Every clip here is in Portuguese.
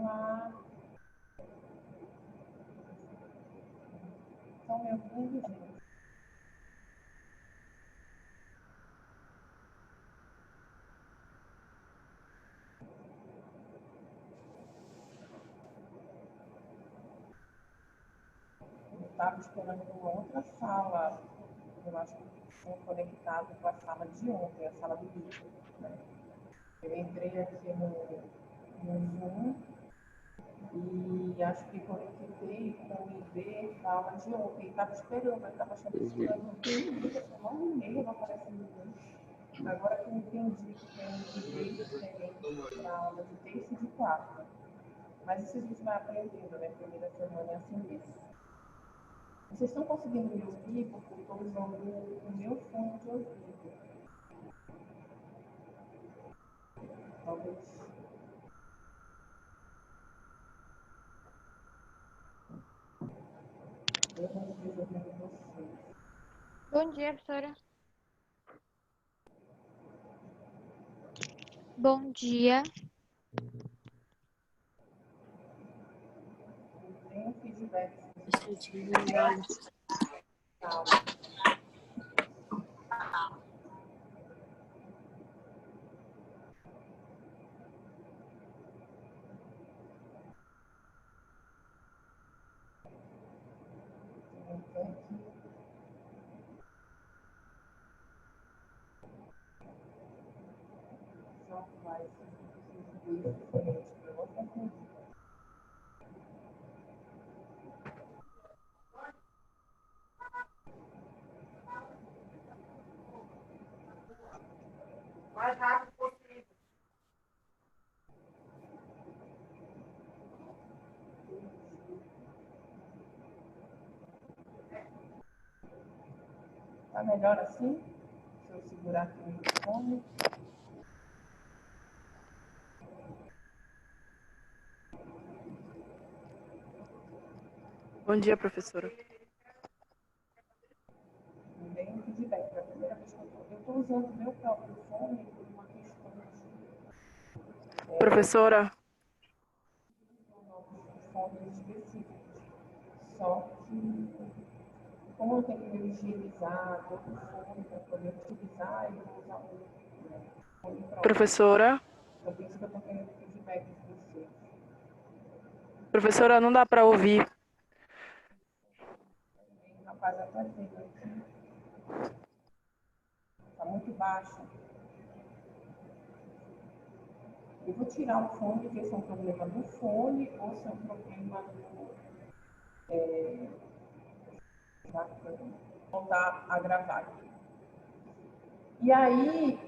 confirmar. Estão me ouvindo, gente? Eu estava esperando uma outra sala. Eu acho que tinha conectado com a sala de ontem, a sala do livro, né? Eu entrei aqui no Zoom e acho que conectei com o ID da aula de ontem. Estava esperando, mas estava achando estranho. Uma hora e meia não aparece ninguém. Agora que eu entendi que tem um ID diferente para a aula de terça e de quarta. Mas isso a gente vai aprendendo, né? Primeira semana é assim mesmo. Vocês estão conseguindo me ouvir porque eu estou usando o meu fone de ouvido. Talvez. Eu não esteja ouvindo vocês. Bom dia, professora. Bom dia. Tem um feedback. Mais rápido possível. Tá melhor assim? Se eu segurar aqui o microfone. Bom dia, professora. Dei um feedback. É a primeira vez que eu estou usando o meu próprio fone por uma questão de Professora, fones específicos. Só que, como eu tenho que higienizar todo o fone para poder utilizar, eu vou usar o fone próprio. professora, Então, por isso que eu estou querendo feedback de vocês. professora, não dá para ouvir. Rapaz, até vendo aqui. Está muito baixo. Eu vou tirar o fone e ver se é um problema do fone ou se é um problema do. Voltar a gravar aqui. E aí,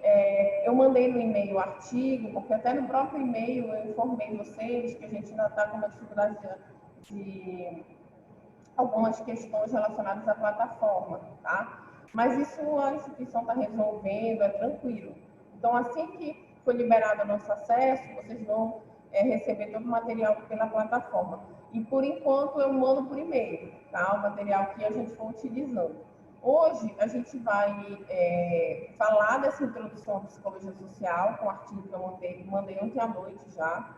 eu mandei no e-mail o artigo, porque até no próprio e-mail eu informei vocês que a gente ainda está com uma dificuldade de algumas questões relacionadas à plataforma, tá? Mas isso a instituição está resolvendo, é tranquilo. Então, assim que for liberado o nosso acesso, vocês vão receber todo o material pela plataforma. E, por enquanto, eu mando por e-mail, tá? O material que a gente for utilizando. Hoje, a gente vai falar dessa introdução à psicologia social, com o artigo que eu mandei ontem à noite já.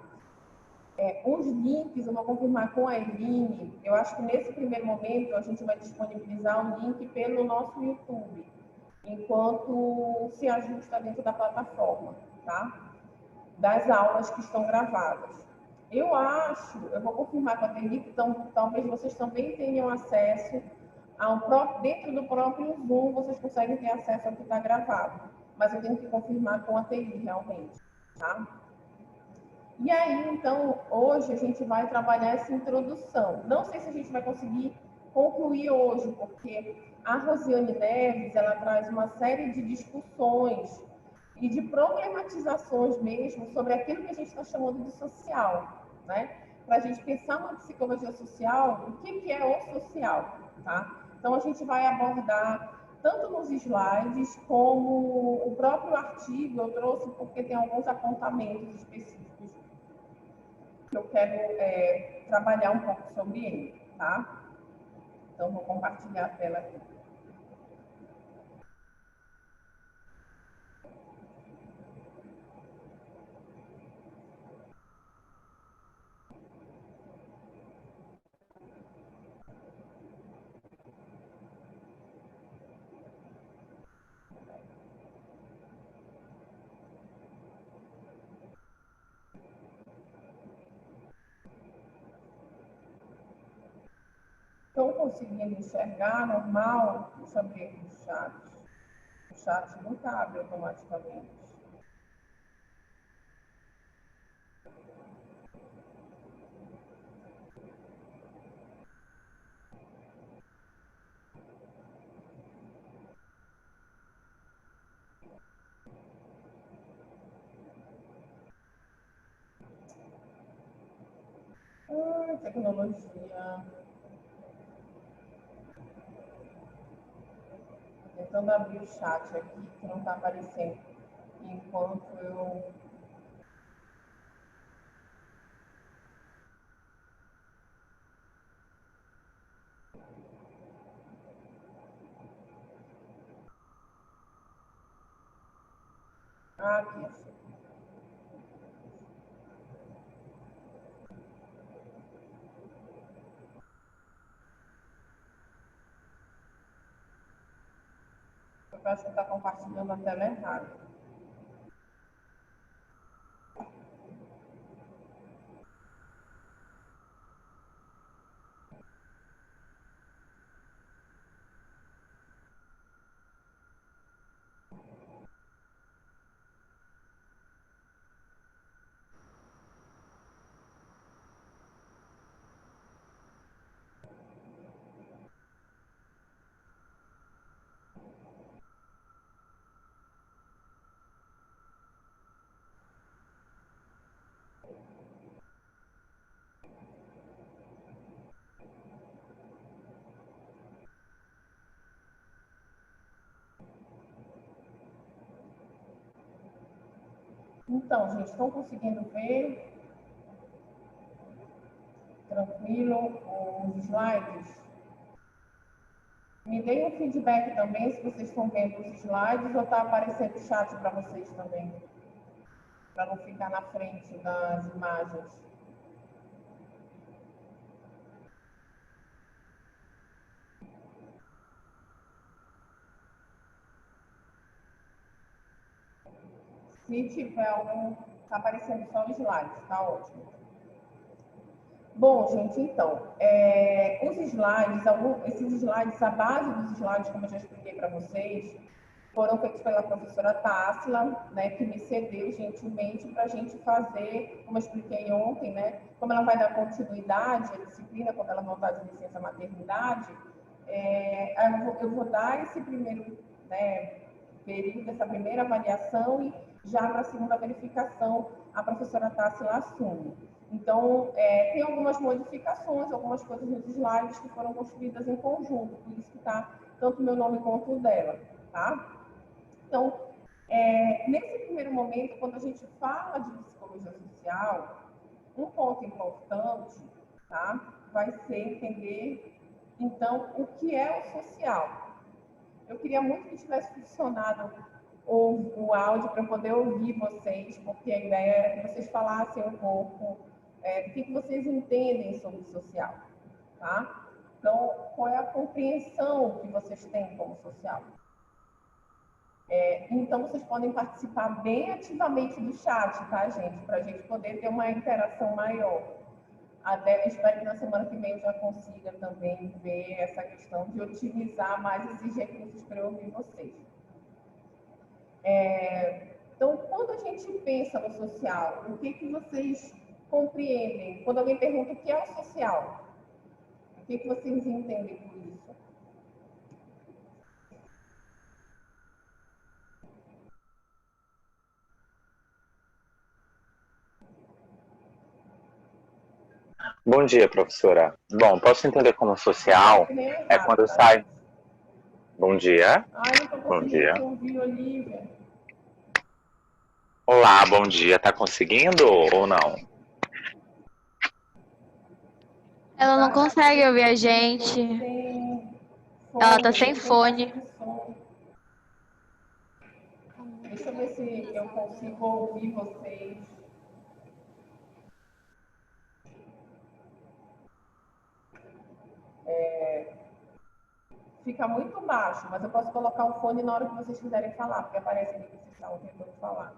Os links eu vou confirmar com a Eline. Eu acho que nesse primeiro momento a gente vai disponibilizar o link pelo nosso YouTube, enquanto se ajusta dentro da plataforma, tá? Das aulas que estão gravadas. Eu vou confirmar com a Eline, então talvez vocês também tenham acesso dentro do próprio Zoom, vocês conseguem ter acesso ao que está gravado. Mas eu tenho que confirmar com a TI realmente, tá? E aí, então, hoje a gente vai trabalhar essa introdução. Não sei se a gente vai conseguir concluir hoje, porque a Rosiane Neves, ela traz uma série de discussões e de problematizações mesmo sobre aquilo que a gente está chamando de social, né? Para a gente pensar uma psicologia social, o que é o social, tá? Então, a gente vai abordar tanto nos slides como o próprio artigo eu trouxe porque tem alguns apontamentos específicos que eu quero trabalhar um pouco sobre ele, tá? Então, vou compartilhar a tela aqui. conseguindo enxergar normal, deixa eu abrir aqui o chat. O chat não abre automaticamente. Tecnologia. Tentando abrir o chat aqui, que não está aparecendo enquanto eu. Aqui, achei. Eu acho que está compartilhando a tela errada. Então, gente, estão conseguindo ver tranquilo os slides? Me deem um feedback também se vocês estão vendo os slides ou está aparecendo o chat para vocês também, para não ficar na frente das imagens. Se tiver algum, está aparecendo só os slides, está ótimo. Bom, gente, então, os slides, esses slides, a base dos slides, como eu já expliquei para vocês, foram feitos pela professora Tássila, né, que me cedeu gentilmente para a gente fazer, como eu expliquei ontem, né, como ela vai dar continuidade à disciplina, quando ela voltar de licença maternidade, eu vou dar esse primeiro, né, período, essa primeira avaliação e já para a segunda verificação a professora Tássila assume. Então, tem algumas modificações, algumas coisas nos slides que foram construídas em conjunto, por isso que está tanto o meu nome quanto o dela, tá? Então, nesse primeiro momento, quando a gente fala de psicologia social, um ponto importante, tá? Vai ser entender, então, o que é o social. Eu queria muito que tivesse funcionado o áudio para poder ouvir vocês, porque a ideia era que vocês falassem um pouco do que vocês entendem sobre o social, tá? Então, qual é a compreensão que vocês têm como social? Então, vocês podem participar bem ativamente do chat, tá, gente? Para a gente poder ter uma interação maior. Até eu espero que na semana que vem eu já consiga também ver essa questão de otimizar mais esses recursos para eu ouvir vocês. Então, quando a gente pensa no social, o que vocês compreendem? Quando alguém pergunta o que é o social, o que vocês entendem por isso? Bom dia, professora. Bom, posso entender como social é quando sai. Bom dia. Bom dia. Ouvir, Olivia. Olá, bom dia. Tá conseguindo ou não? Ela não consegue ouvir a gente. Ela tá sem fone. Deixa eu ver se eu consigo ouvir vocês. Fica muito baixo, mas eu posso colocar o fone na hora que vocês quiserem falar, porque aparece ali que vocês estavam tentando falar.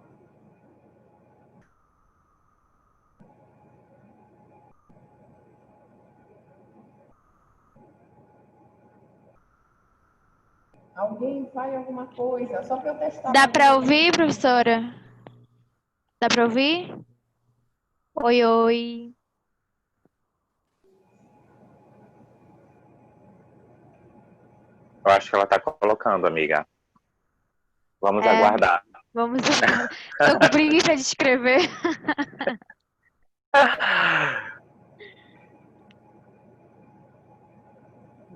Alguém fale alguma coisa, só para eu testar. Dá para ouvir, professora? Dá para ouvir? Oi, oi. Eu acho que ela está colocando, amiga. Vamos É, aguardar. vamos. Tô com preguiça de escrever.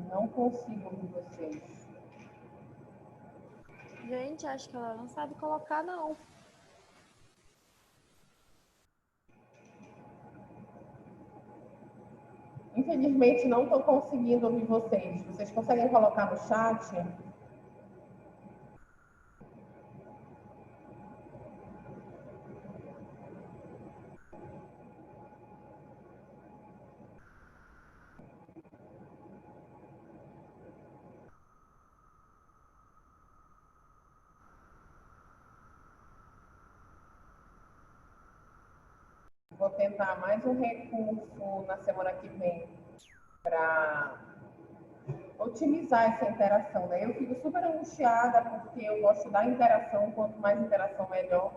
Não consigo ouvir vocês. Gente, acho que ela não sabe colocar, não. Infelizmente, não estou conseguindo ouvir vocês. Vocês conseguem colocar no chat? Vou tentar mais um recurso na semana que vem para otimizar essa interação, né? Eu fico super angustiada porque eu gosto da interação, quanto mais interação, melhor.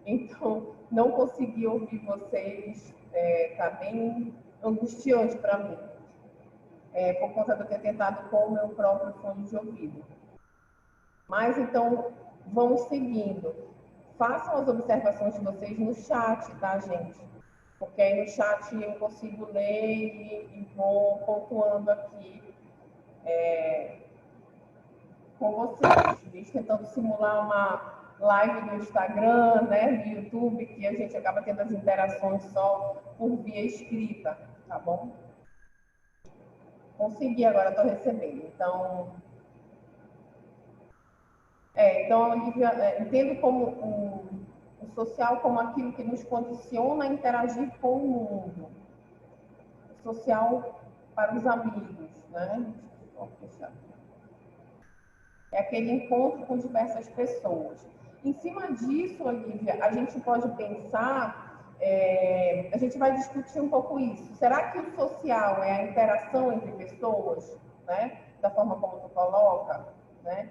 Então, não conseguir ouvir vocês tá bem angustiante para mim, por conta de eu ter tentado com o meu próprio fone de ouvido. Mas, então, vamos seguindo. Façam as observações de vocês no chat, tá, gente? Porque aí no chat eu consigo ler e vou pontuando aqui com vocês, tentando simular uma live no Instagram, né, no YouTube, que a gente acaba tendo as interações só por via escrita, tá bom? Consegui, agora estou recebendo. Então, Olivia, entendo como o social como aquilo que nos condiciona a interagir com o mundo. O social para os amigos, né? Vou fechar. É aquele encontro com diversas pessoas. Em cima disso, Olivia, a gente pode pensar, a gente vai discutir um pouco isso. Será que o social é a interação entre pessoas, né? Da forma como tu coloca, né?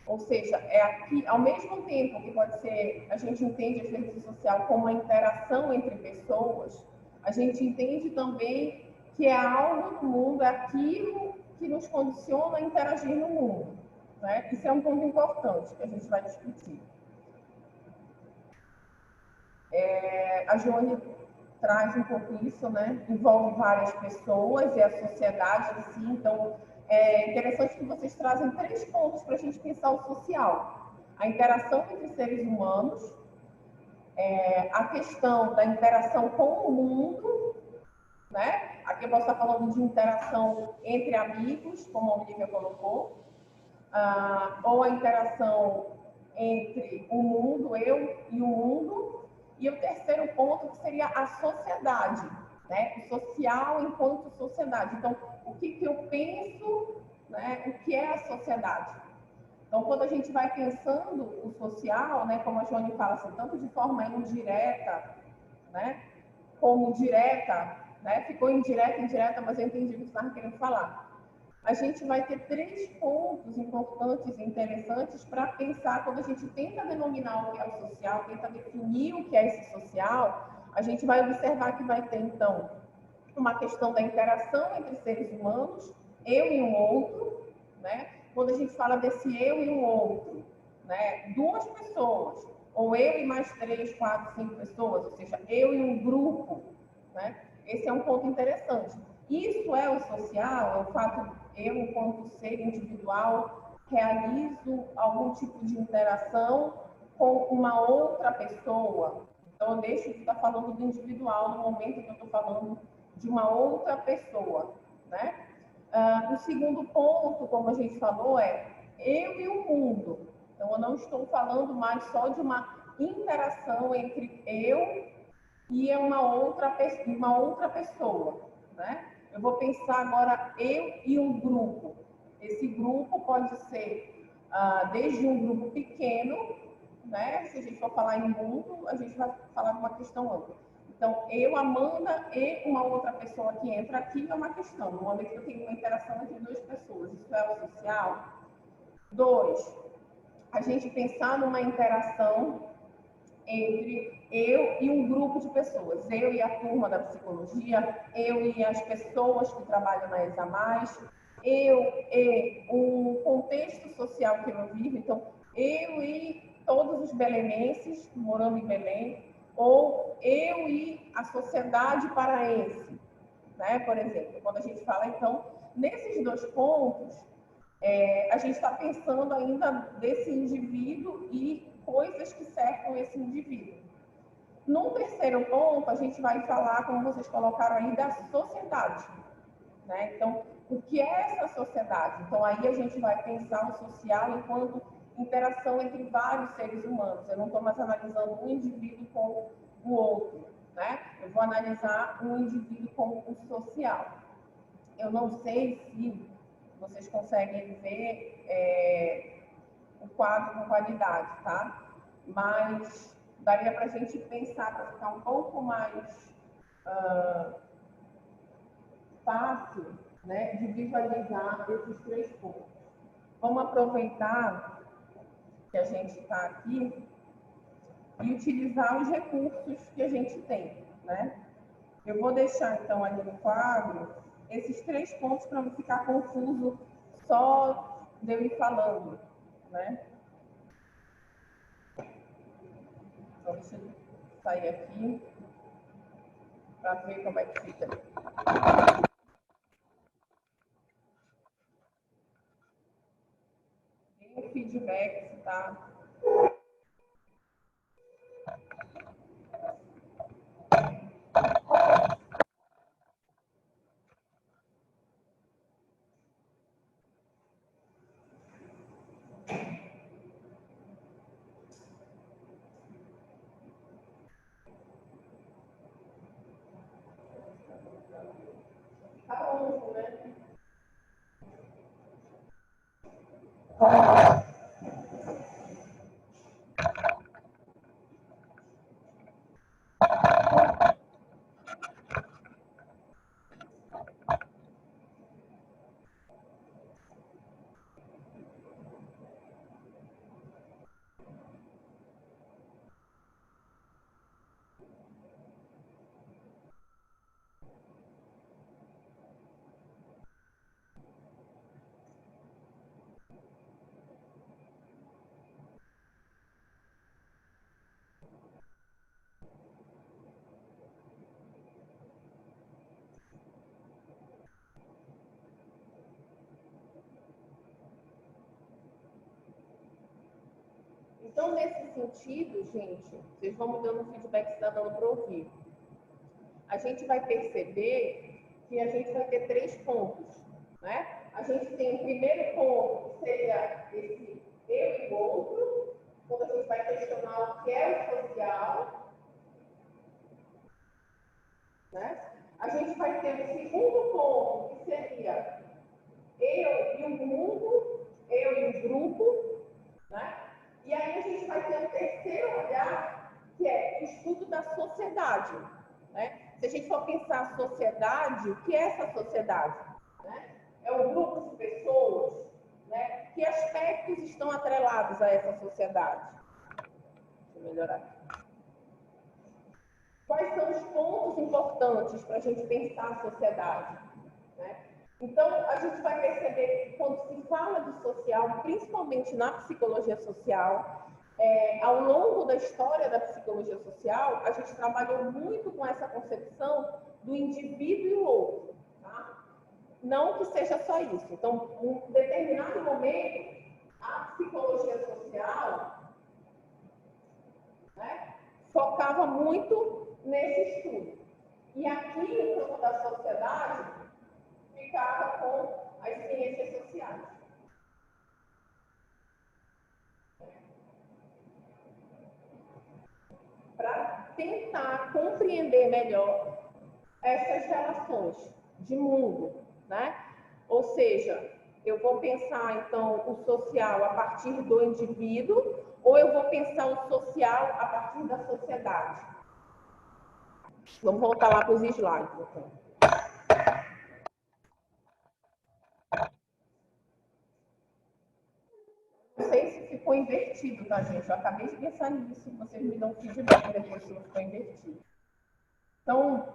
Ou seja, é aqui, ao mesmo tempo que pode ser, a gente entende a rede social como uma interação entre pessoas, a gente entende também que é algo no mundo, é aquilo que nos condiciona a interagir no mundo. Né? Isso é um ponto importante que a gente vai discutir. A Joane traz um pouco isso, né? Envolve várias pessoas e a sociedade em si. Então, é interessante que vocês trazem 3 pontos para a gente pensar o social. A interação entre seres humanos, a questão da interação com o mundo, né? Aqui eu posso estar falando de interação entre amigos, como a Olivia colocou, ou a interação entre o mundo, eu e o mundo, e o terceiro ponto que seria a sociedade, né? O social enquanto sociedade. Então, o que eu penso, né? O que é a sociedade? Então, quando a gente vai pensando o social, né? Como a Joane fala, assim, tanto de forma indireta, né? Como direta, né? Ficou indireta, mas eu entendi o que você estava querendo falar. A gente vai ter 3 pontos importantes e interessantes para pensar quando a gente tenta denominar o que é o social, tenta definir o que é esse social, a gente vai observar que vai ter, então, uma questão da interação entre seres humanos, eu e um outro, né? Quando a gente fala desse eu e um outro, né? 2 pessoas, ou eu e mais 3, 4, 5 pessoas, ou seja, eu e um grupo, né? Esse é um ponto interessante. Isso é o social, é o fato eu, enquanto ser individual, realizo algum tipo de interação com uma outra pessoa. Então, eu deixo de estar falando do individual no momento que eu estou falando de uma outra pessoa, né? O segundo ponto, como a gente falou, é eu e o mundo. Então, eu não estou falando mais só de uma interação entre eu e uma outra pessoa, né? Eu vou pensar agora eu e um grupo. Esse grupo pode ser desde um grupo pequeno, né? Se a gente for falar em mundo, a gente vai falar de uma questão ampla. Então, eu, Amanda e uma outra pessoa que entra aqui é uma questão. No momento que eu tenho uma interação entre 2 pessoas, isso é o social? 2, a gente pensar numa interação entre eu e um grupo de pessoas, eu e a turma da psicologia, eu e as pessoas que trabalham na ESA+, eu e o contexto social que eu vivo, então eu e todos os belenenses morando em Belém, ou eu e a sociedade paraense, né? Por exemplo, quando a gente fala, então, nesses 2 pontos, a gente está pensando ainda desse indivíduo e coisas que cercam esse indivíduo. No terceiro ponto, a gente vai falar, como vocês colocaram aí, da sociedade, né? Então, o que é essa sociedade? Então, aí a gente vai pensar o social enquanto interação entre vários seres humanos. Eu não estou mais analisando um indivíduo com o outro, né? Eu vou analisar um indivíduo com o social. Eu não sei se vocês conseguem ver o quadro com qualidade, tá? Mas daria para a gente pensar, para ficar um pouco mais fácil, né, de visualizar esses 3 pontos. Vamos aproveitar que a gente está aqui e utilizar os recursos que a gente tem, né? Eu vou deixar, então, ali no quadro esses 3 pontos para não ficar confuso só de eu ir falando, né? Então, deixa eu sair aqui para ver como é que fica. Tem um feedback, se tá? Tá longe, né? Então, nesse sentido, gente, vocês vão me dando um feedback se está dando para ouvir. A gente vai perceber que a gente vai ter 3 pontos, né? A gente tem o primeiro ponto, que seria esse eu e o outro, quando a gente vai questionar o que é o social, né? A gente vai ter o segundo ponto, que seria eu e o mundo, eu e o grupo, né? E aí a gente vai ter o terceiro olhar, que é o estudo da sociedade, né? Se a gente for pensar a sociedade, o que é essa sociedade? Né? É um grupo de pessoas, né? Que aspectos estão atrelados a essa sociedade? Deixa eu melhorar aqui. Quais são os pontos importantes para a gente pensar a sociedade? Né? Então, a gente vai perceber que quando se fala de social, principalmente na psicologia social, ao longo da história da psicologia social, a gente trabalhou muito com essa concepção do indivíduo e o outro. Tá? Não que seja só isso. Então, em um determinado momento, a psicologia social, né, focava muito nesse estudo. E aqui, no campo da sociedade, ficava com as ciências sociais. Para tentar compreender melhor essas relações de mundo, né? Ou seja, eu vou pensar, então, o social a partir do indivíduo, ou eu vou pensar o social a partir da sociedade? Vamos voltar lá para os slides, então. ficou invertido, tá, gente? Eu acabei de pensar nisso, vocês me dão feedback depois se não ficou invertido. Então,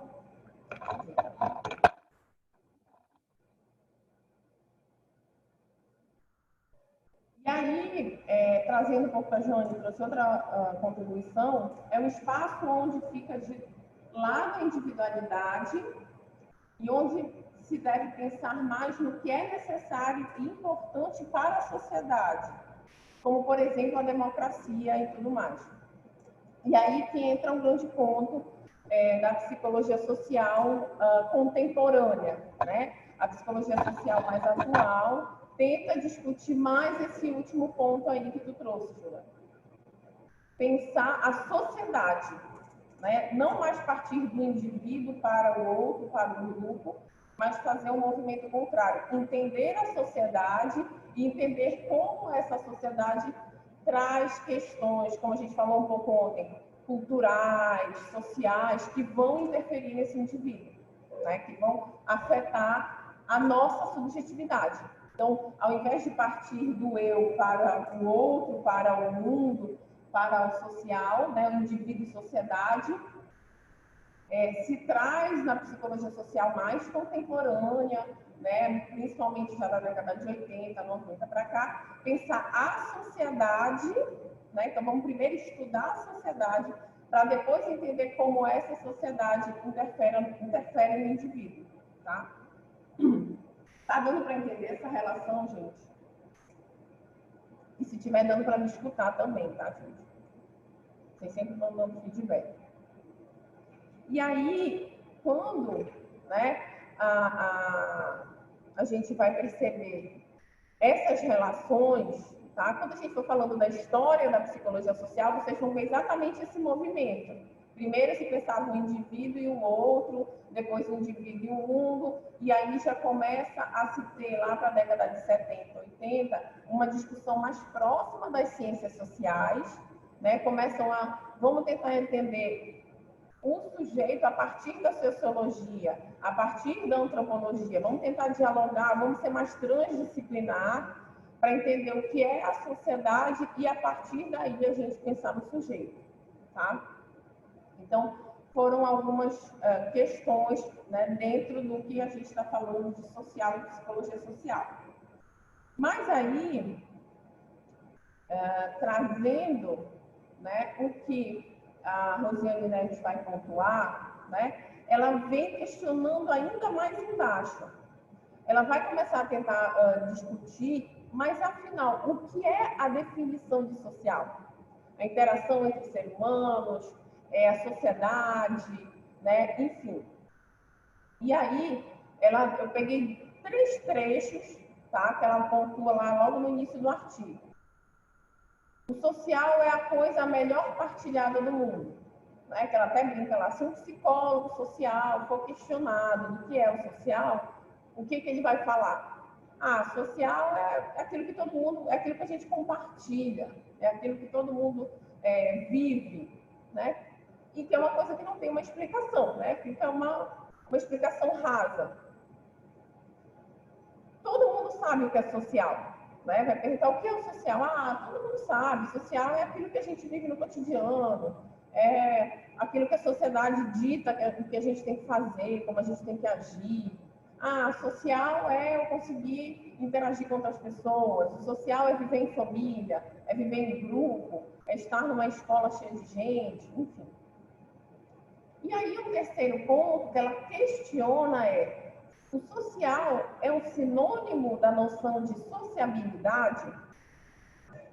e aí, trazendo um pouco para a Jane, trouxe outra contribuição, é um espaço onde fica de lado a individualidade e onde se deve pensar mais no que é necessário e importante para a sociedade, como, por exemplo, a democracia e tudo mais. E aí que entra um grande ponto da psicologia social contemporânea, né? A psicologia social mais atual tenta discutir mais esse último ponto aí que tu trouxe, Juliana. Pensar a sociedade, né? Não mais partir do indivíduo para o outro, para o grupo, mas fazer um movimento contrário. Entender a sociedade e entender como essa sociedade traz questões, como a gente falou um pouco ontem, culturais, sociais, que vão interferir nesse indivíduo, né? Que vão afetar a nossa subjetividade. Então, ao invés de partir do eu para o outro, para o mundo, para o social, né? O indivíduo e sociedade, se traz na psicologia social mais contemporânea, né? Principalmente já da década de 80, 90 para cá, pensar a sociedade, né? Então, vamos primeiro estudar a sociedade para depois entender como essa sociedade interfere no indivíduo, tá? Tá dando para entender essa relação, gente? E se estiver dando para me escutar também, tá, gente? Vocês sempre vão dando feedback. E aí, quando, né, a gente vai perceber essas relações, tá? Quando a gente for falando da história da psicologia social, vocês vão ver exatamente esse movimento. Primeiro se pensava o indivíduo e o outro, depois o indivíduo e o mundo, e aí já começa a se ter, lá para a década de 70, 80, uma discussão mais próxima das ciências sociais, né? Vamos tentar entender o sujeito a partir da sociologia, a partir da antropologia, vamos tentar dialogar, vamos ser mais transdisciplinar para entender o que é a sociedade e a partir daí a gente pensar no sujeito, tá? Então, foram algumas questões, né, dentro do que a gente está falando de social e psicologia social. Mas aí, trazendo, né, o que a Rosiane Neves vai pontuar, né, ela vem questionando ainda mais embaixo. Ela vai começar a tentar discutir, mas afinal, o que é a definição de social? A interação entre seres humanos, a sociedade, né, enfim. E aí, eu peguei 3 trechos, tá, que ela pontua lá logo no início do artigo. O social é a coisa melhor partilhada do mundo, né? Que ela até brinca lá, se um psicólogo social for questionado do que é o social, o que ele vai falar? Social é aquilo que todo mundo, é aquilo que a gente compartilha, é aquilo que todo mundo vive, né? E que é uma coisa que não tem uma explicação, né? Fica uma explicação rasa. Todo mundo sabe o que é social. Né? Vai perguntar o que é o social? Todo mundo sabe. Social é aquilo que a gente vive no cotidiano, é aquilo que a sociedade dita que a gente tem que fazer, como a gente tem que agir. Social é eu conseguir interagir com outras pessoas. O social é viver em família, é viver em grupo, é estar numa escola cheia de gente, enfim. E aí o terceiro ponto que ela questiona o social é um sinônimo da noção de sociabilidade?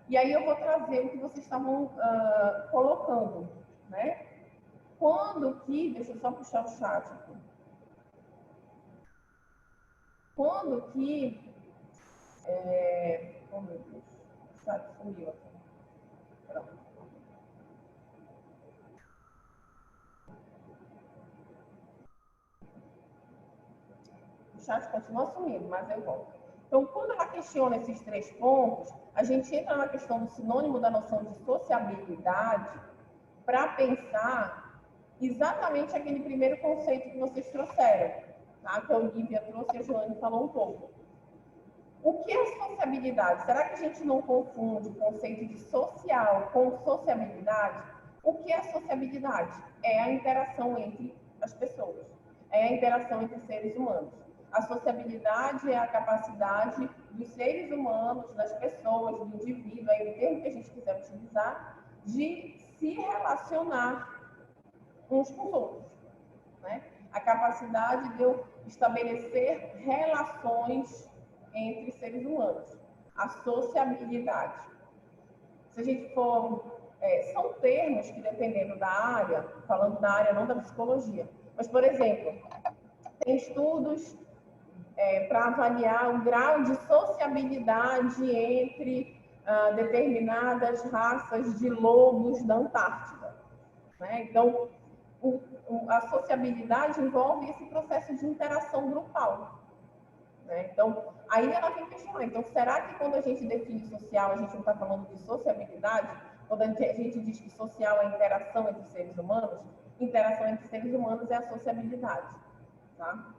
E aí eu vou trazer o que vocês estavam colocando, né? Quando que... Deixa eu só puxar o chat aqui. Quando que... Oh, meu Deus. O chat sumiu aqui. Pronto. O chat continua sumindo, mas eu volto. Então, quando ela questiona esses 3 pontos, a gente entra na questão do sinônimo da noção de sociabilidade para pensar exatamente aquele primeiro conceito que vocês trouxeram, tá? Que a Olivia trouxe e a Joane falou um pouco. O que é sociabilidade? Será que a gente não confunde o conceito de social com sociabilidade? O que é sociabilidade? É a interação entre as pessoas, é a interação entre seres humanos. A sociabilidade é a capacidade dos seres humanos, das pessoas, do indivíduo, aí o termo que a gente quiser utilizar, de se relacionar uns com os outros, né? A capacidade de eu estabelecer relações entre seres humanos, a sociabilidade. Se a gente for... são termos que, dependendo da área, falando da área não da psicologia, mas, por exemplo, tem estudos para avaliar o grau de sociabilidade entre determinadas raças de lobos da Antártida, né? Então, a sociabilidade envolve esse processo de interação grupal, né? Então, aí ela vem questionar, então, será que quando a gente define social, a gente não está falando de sociabilidade? Quando a gente diz que social é a interação entre seres humanos, interação entre seres humanos é a sociabilidade, tá?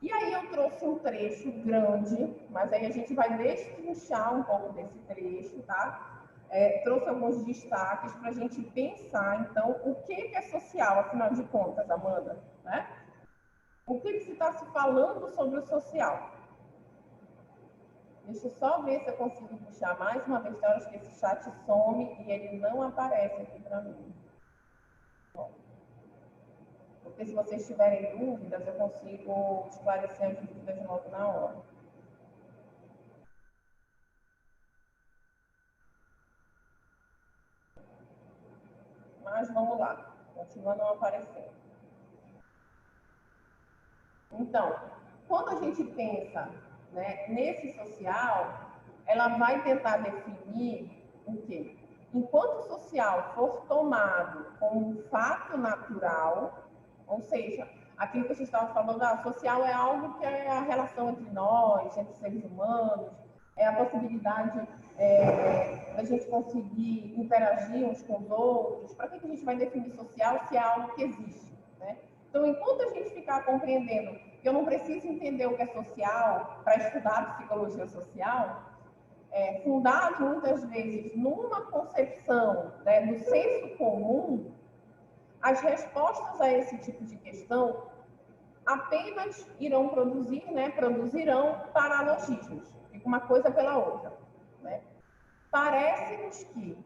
E aí eu trouxe um trecho grande, mas aí a gente vai destrinchar um pouco desse trecho, tá? Trouxe alguns destaques para a gente pensar, então, o que é social, afinal de contas, Amanda, né? O que se está se falando sobre o social? Deixa eu só ver se eu consigo puxar mais uma vez, eu acho que esse chat some e ele não aparece aqui para mim. Bom, porque se vocês tiverem dúvidas, eu consigo esclarecer as dúvidas logo na hora. Mas vamos lá, continua não aparecendo. Então, quando a gente pensa, né, nesse social, ela vai tentar definir o quê? Enquanto o social for tomado como um fato natural, ou seja, aquilo que a gente estava falando, social é algo que é a relação entre nós, entre seres humanos, é a possibilidade da gente conseguir interagir uns com os outros. Para que a gente vai definir social se é algo que existe, né? Então, enquanto a gente ficar compreendendo que eu não preciso entender o que é social para estudar psicologia social, fundado muitas vezes numa concepção, né, do senso comum, as respostas a esse tipo de questão apenas irão produzir, né, produzirão paralogismos, fica uma coisa pela outra, né? Parece-nos que,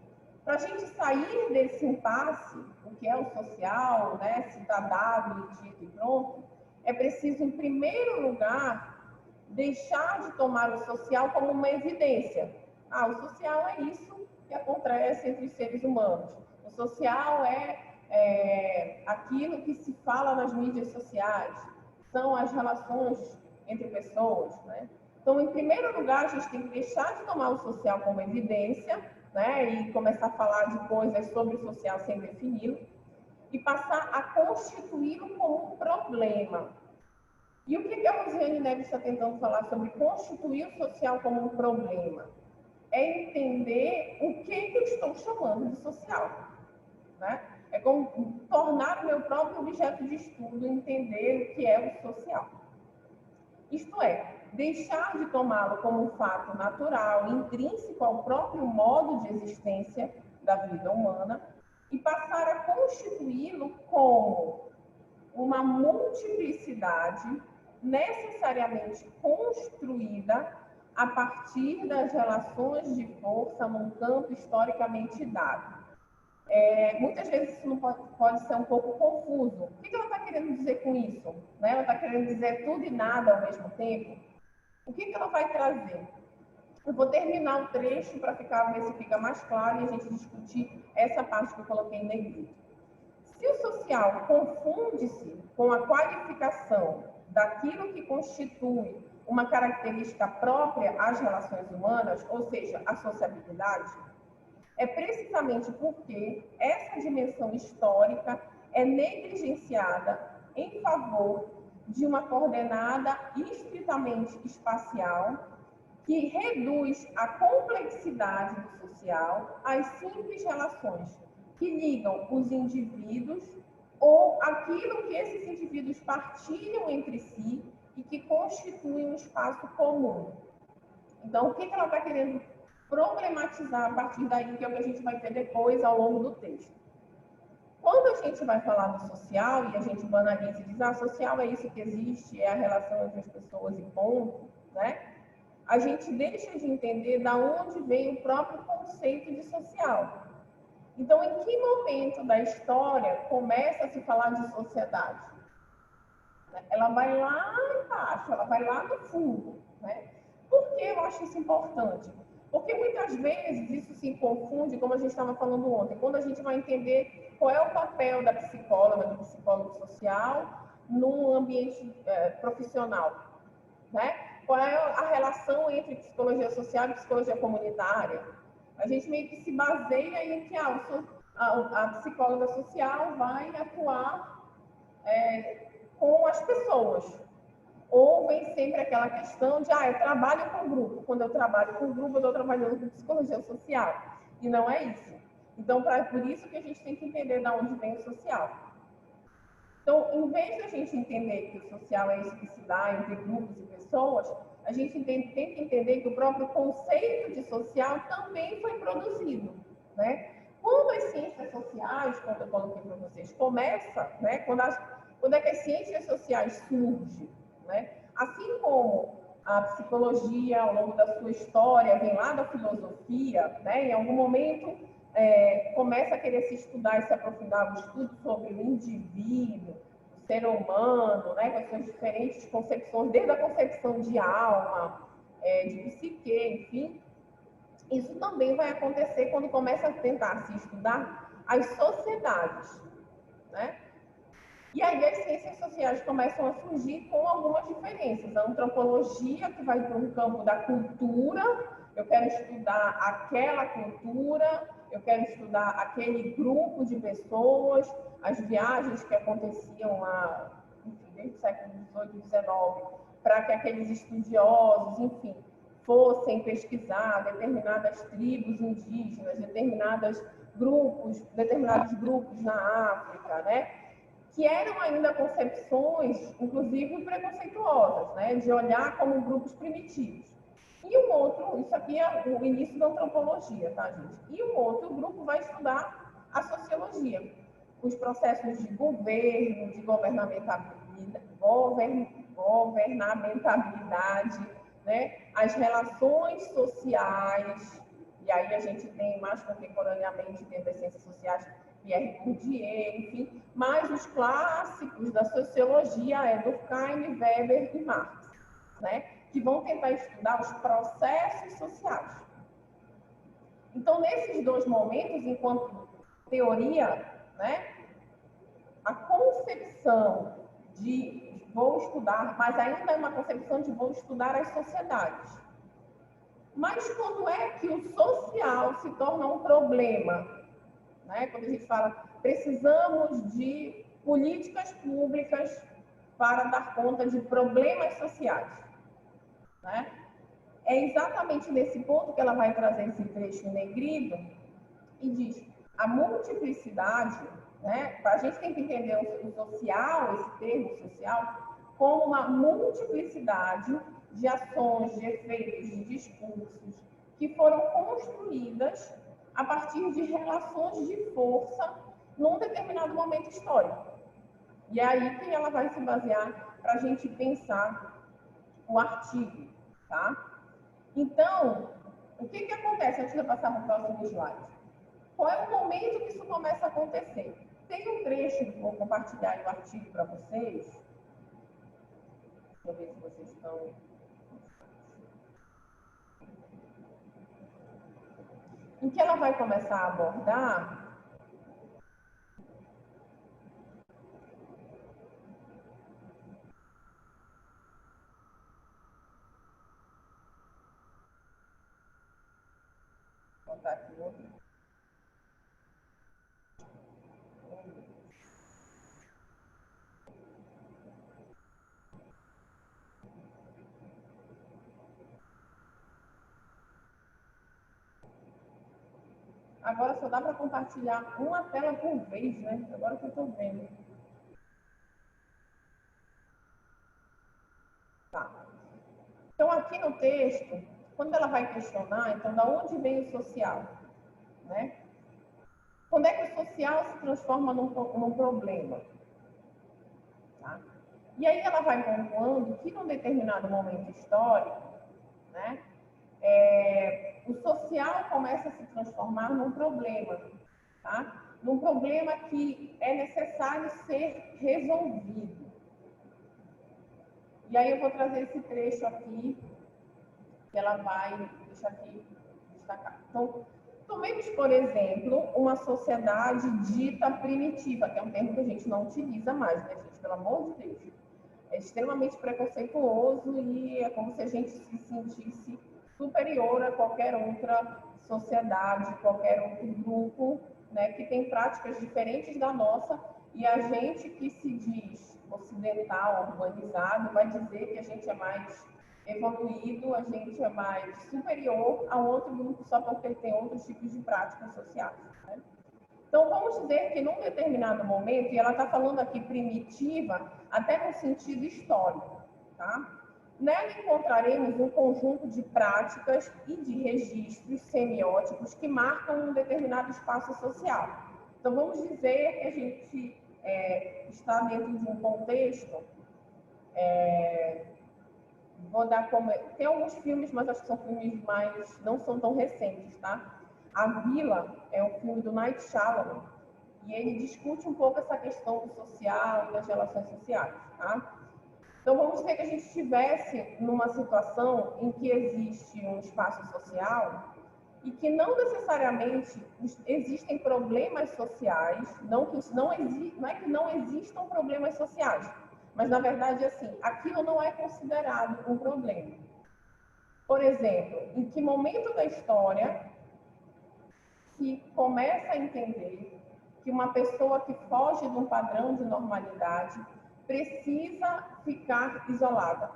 para a gente sair desse impasse, o que é o social, né, se está dado e dito e pronto, é preciso, em primeiro lugar, deixar de tomar o social como uma evidência. O social é isso que acontece entre os seres humanos. O social é aquilo que se fala nas mídias sociais, são as relações entre pessoas, né? Então, em primeiro lugar, a gente tem que deixar de tomar o social como evidência, né, e começar a falar de coisas sobre o social sem defini-lo, e passar a constituí-lo como um problema. E o que a Rosiane Neves está tentando falar sobre constituir o social como um problema? É entender o que eu estou chamando de social, né? É como tornar o meu próprio objeto de estudo, entender o que é o social. Isto é, deixar de tomá-lo como um fato natural, intrínseco ao próprio modo de existência da vida humana, e passar a constituí-lo como uma multiplicidade necessariamente construída a partir das relações de força num campo historicamente dado. Muitas vezes isso não pode ser um pouco confuso. O que ela está querendo dizer com isso? Né? Ela está querendo dizer tudo e nada ao mesmo tempo? O que ela vai trazer? Eu vou terminar o trecho para ver se fica mais claro e a gente discutir essa parte que eu coloquei em negrito. Se o social confunde-se com a qualificação daquilo que constitui uma característica própria às relações humanas, ou seja, a sociabilidade, é precisamente porque essa dimensão histórica é negligenciada em favor de uma coordenada estritamente espacial que reduz a complexidade do social às simples relações que ligam os indivíduos ou aquilo que esses indivíduos partilham entre si e que constituem um espaço comum. Então, o que ela está querendo problematizar a partir daí, que é o que a gente vai ter depois ao longo do texto. Quando a gente vai falar do social e a gente banaliza e diz, social é isso que existe, é a relação entre as pessoas e ponto, né? A gente deixa de entender da onde vem o próprio conceito de social. Então, em que momento da história começa a se falar de sociedade? Ela vai lá embaixo, ela vai lá no fundo, né? Por que eu acho isso importante? Porque muitas vezes isso se confunde, como a gente estava falando ontem, quando a gente vai entender qual é o papel da psicóloga, do psicólogo social no ambiente profissional, né? Qual é a relação entre psicologia social e psicologia comunitária? A gente meio que se baseia em que a psicóloga social vai atuar com as pessoas. Ou vem sempre aquela questão de, eu trabalho com grupo. Quando eu trabalho com grupo, eu estou trabalhando com psicologia social. E não é isso. Então, por isso que a gente tem que entender de onde vem o social. Então, em vez de a gente entender que o social é isso que se dá entre grupos e pessoas, a gente tem que entender que o próprio conceito de social também foi produzido, né? Quando as ciências sociais, quando eu coloquei para vocês, começa, né? Quando é que as ciências sociais surgem, né? Assim como a psicologia, ao longo da sua história, vem lá da filosofia, né? Em algum momento começa a querer se estudar e se aprofundar no estudo sobre o indivíduo, o ser humano, né? Com as suas diferentes concepções, desde a concepção de alma, de psique, enfim. Isso também vai acontecer quando começa a tentar se estudar as sociedades, né? E aí as ciências sociais começam a surgir com algumas diferenças. A antropologia, que vai para um campo da cultura, eu quero estudar aquela cultura, eu quero estudar aquele grupo de pessoas, as viagens que aconteciam lá, enfim, desde o século XVIII e XIX, para que aqueles estudiosos, enfim, fossem pesquisar determinadas tribos indígenas, determinados grupos na África, né? Que eram ainda concepções, inclusive preconceituosas, né? De olhar como grupos primitivos. E um outro, isso aqui é o início da antropologia, tá, gente? E um outro grupo vai estudar a sociologia, os processos de governo, de governamentalidade, né? As relações sociais, e aí a gente tem mais contemporaneamente dentro das ciências sociais, Pierre Bourdieu, enfim, mas os clássicos da sociologia Durkheim, Weber e Marx, né? Que vão tentar estudar os processos sociais. Então, nesses dois momentos, enquanto teoria, né, a concepção de vou estudar, mas ainda é uma concepção de vou estudar as sociedades. Mas quando é que o social se torna um problema? Né? Quando a gente fala, precisamos de políticas públicas para dar conta de problemas sociais. Né? É exatamente nesse ponto que ela vai trazer esse trecho negrido e diz, a multiplicidade, né? A gente tem que entender o social, esse termo social, como uma multiplicidade de ações, de efeitos, de discursos que foram construídas a partir de relações de força num determinado momento histórico. E é aí que ela vai se basear para a gente pensar o artigo, tá? Então, o que acontece antes de eu passar para o próximo slide? Qual é o momento que isso começa a acontecer? Tem um trecho que vou compartilhar o artigo para vocês. Deixa eu ver se vocês estão... Em que ela vai começar a abordar vou botar aqui outro. Agora só dá para compartilhar uma tela por vez, né? Agora que eu estou vendo. texto, quando ela vai questionar, então, da onde vem o social? Né? Quando é que o social se transforma num problema? Tá? E aí ela vai pontuando que, num determinado momento histórico, né, o social começa a se transformar num problema, tá? Num problema que é necessário ser resolvido. E aí eu vou trazer esse trecho aqui, que ela vai deixar aqui destacar. Então, tomemos, por exemplo, uma sociedade dita primitiva, que é um termo que a gente não utiliza mais, né, gente? Pelo amor de Deus. É extremamente preconceituoso e é como se a gente se sentisse superior a qualquer outra sociedade, qualquer outro grupo, né, que tem práticas diferentes da nossa, e a gente que se diz ocidental, urbanizado, vai dizer que a gente é mais evoluído, a gente é mais superior a outro grupo só porque ele tem outros tipos de práticas sociais. Né? Então, vamos dizer que num determinado momento, e ela está falando aqui primitiva, até no sentido histórico, tá? Nela encontraremos um conjunto de práticas e de registros semióticos que marcam um determinado espaço social. Então, vamos dizer que a gente está dentro de um contexto, vou dar como... Tem alguns filmes, mas acho que são filmes mais... não são tão recentes, tá? A Vila é um filme do Night Shyamalan, e ele discute um pouco essa questão do social e das relações sociais, tá? Então, vamos dizer que a gente estivesse numa situação em que existe um espaço social e que não necessariamente existem problemas sociais, não é que não existam problemas sociais, mas, na verdade, assim, aquilo não é considerado um problema. Por exemplo, em que momento da história se começa a entender que uma pessoa que foge de um padrão de normalidade precisa ficar isolada?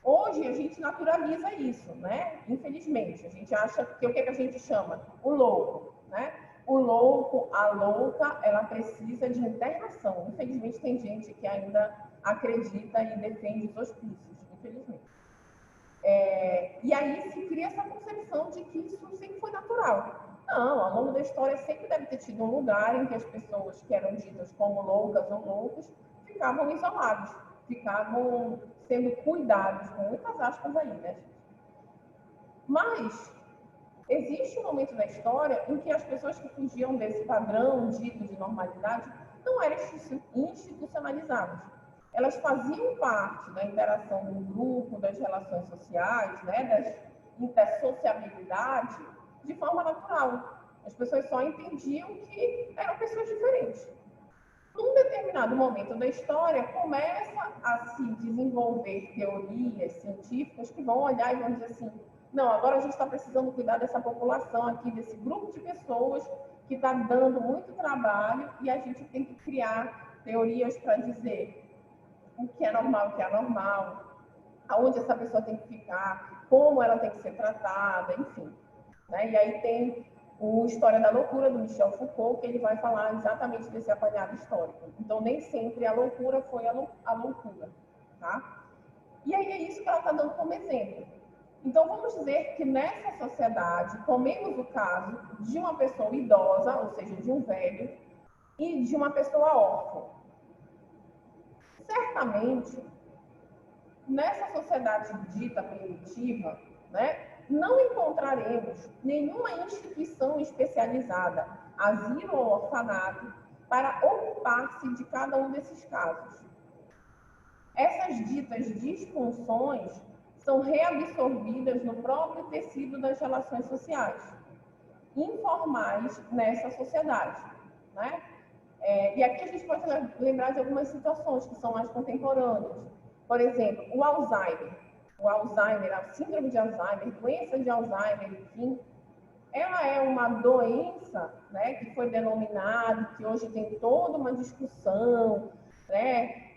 Hoje a gente naturaliza isso, né? Infelizmente, a gente acha que o que a gente chama? O louco, né? O louco, a louca, ela precisa de internação. Infelizmente tem gente que ainda acredita e defende os hospícios, infelizmente. E aí se cria essa concepção de que isso sempre foi natural. Não, ao longo da história sempre deve ter tido um lugar em que as pessoas que eram ditas como loucas ou loucos ficavam isolados, ficavam sendo cuidados, com muitas aspas aí, né? Mas existe um momento da história em que as pessoas que fugiam desse padrão dito de normalidade não eram institucionalizadas. Elas faziam parte da interação do grupo, das relações sociais, né, da intersociabilidade, de forma natural. As pessoas só entendiam que eram pessoas diferentes. Num determinado momento da história, começa a se desenvolver teorias científicas que vão olhar e vão dizer assim, não, agora a gente está precisando cuidar dessa população aqui, desse grupo de pessoas que está dando muito trabalho, e a gente tem que criar teorias para dizer o que é normal, o que é anormal, aonde essa pessoa tem que ficar, como ela tem que ser tratada, enfim. Né? E aí tem o História da Loucura, do Michel Foucault, que ele vai falar exatamente desse apanhado histórico. Então, nem sempre a loucura foi a loucura. Tá? E aí é isso que ela está dando como exemplo. Então, vamos dizer que nessa sociedade, tomemos o caso de uma pessoa idosa, ou seja, de um velho, e de uma pessoa órfã. Certamente, nessa sociedade dita primitiva, né, não encontraremos nenhuma instituição especializada, asilo ou orfanato, para ocupar-se de cada um desses casos. Essas ditas disfunções são reabsorvidas no próprio tecido das relações sociais, informais nessa sociedade. Né? E aqui a gente pode lembrar de algumas situações que são mais contemporâneas. Por exemplo, o Alzheimer, a síndrome de Alzheimer, doença de Alzheimer, enfim, ela é uma doença, né, que foi denominada, que hoje tem toda uma discussão, né,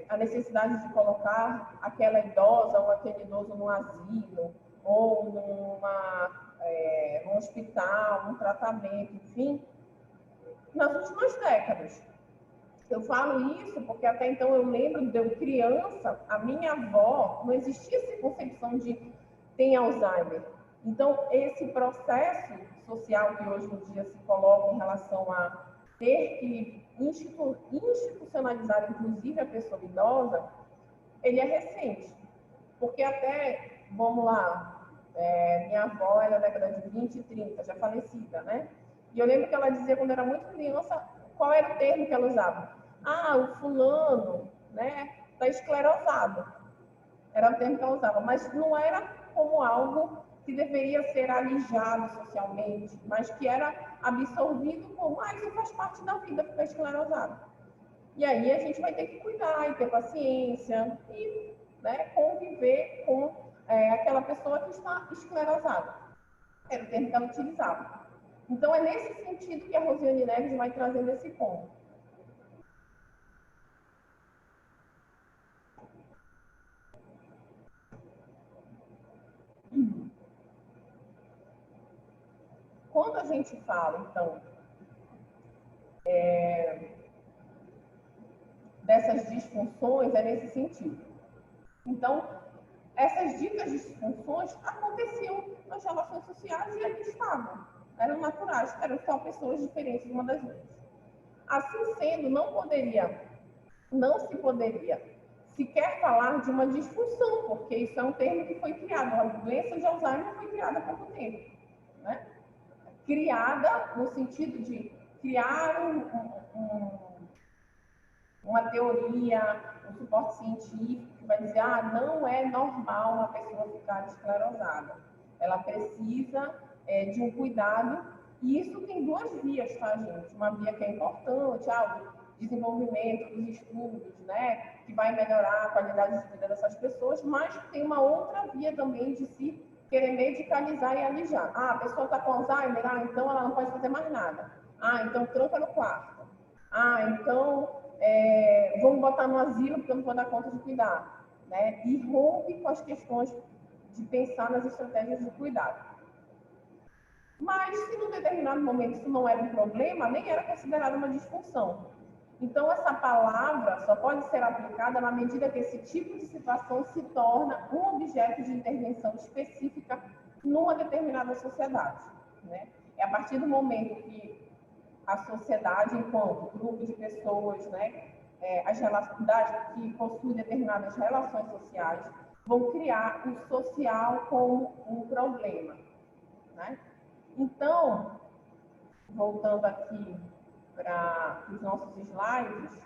a necessidade de colocar aquela idosa ou aquele idoso num asilo, ou num hospital, num tratamento, enfim, nas últimas décadas. Eu falo isso porque até então eu lembro de eu criança, a minha avó, não existia essa concepção de tem Alzheimer. Então, esse processo social que hoje em dia se coloca em relação a ter que institucionalizar, inclusive, a pessoa idosa, ele é recente. Porque até, vamos lá, minha avó é da década de 20 e 30, já falecida, né? E eu lembro que ela dizia, quando era muito criança, qual era o termo que ela usava? Ah, o fulano, né, está esclerosado. Era o termo que ela usava, mas não era como algo que deveria ser alijado socialmente, mas que era absorvido como, isso faz parte da vida, ficar esclerosado. E aí a gente vai ter que cuidar e ter paciência e, né, conviver com aquela pessoa que está esclerosada. Era o termo que ela utilizava. Então é nesse sentido que a Rosiane Neves vai trazendo esse ponto. Quando a gente fala, então, dessas disfunções, é nesse sentido. Então, essas ditas disfunções aconteciam nas relações sociais e ali estavam. Eram naturais, eram só pessoas diferentes uma das outras. Assim sendo, não se poderia sequer falar de uma disfunção, porque isso é um termo que foi criado. A doença de Alzheimer foi criada há pouco tempo, né? Criada no sentido de criar uma teoria, um suporte científico que vai dizer, não é normal uma pessoa ficar esclerosada. Ela precisa de um cuidado, e isso tem duas vias, tá, gente? Uma via que é importante, o desenvolvimento dos estudos, né, que vai melhorar a qualidade de vida dessas pessoas, mas tem uma outra via também de se querer medicalizar e alijar. A pessoa está com Alzheimer, então ela não pode fazer mais nada. Então tranca no quarto. Então vamos botar no asilo porque eu não vou dar conta de cuidar, né? E rompe com as questões de pensar nas estratégias de cuidado. Mas se num determinado momento isso não era um problema, nem era considerado uma disfunção. Então essa palavra só pode ser aplicada na medida que esse tipo de situação se torna um objeto de intervenção específica numa determinada sociedade, né? É a partir do momento que a sociedade, enquanto grupo de pessoas, né, as relações que possuem determinadas relações sociais, vão criar o social como um problema, né? Então, voltando aqui para os nossos slides,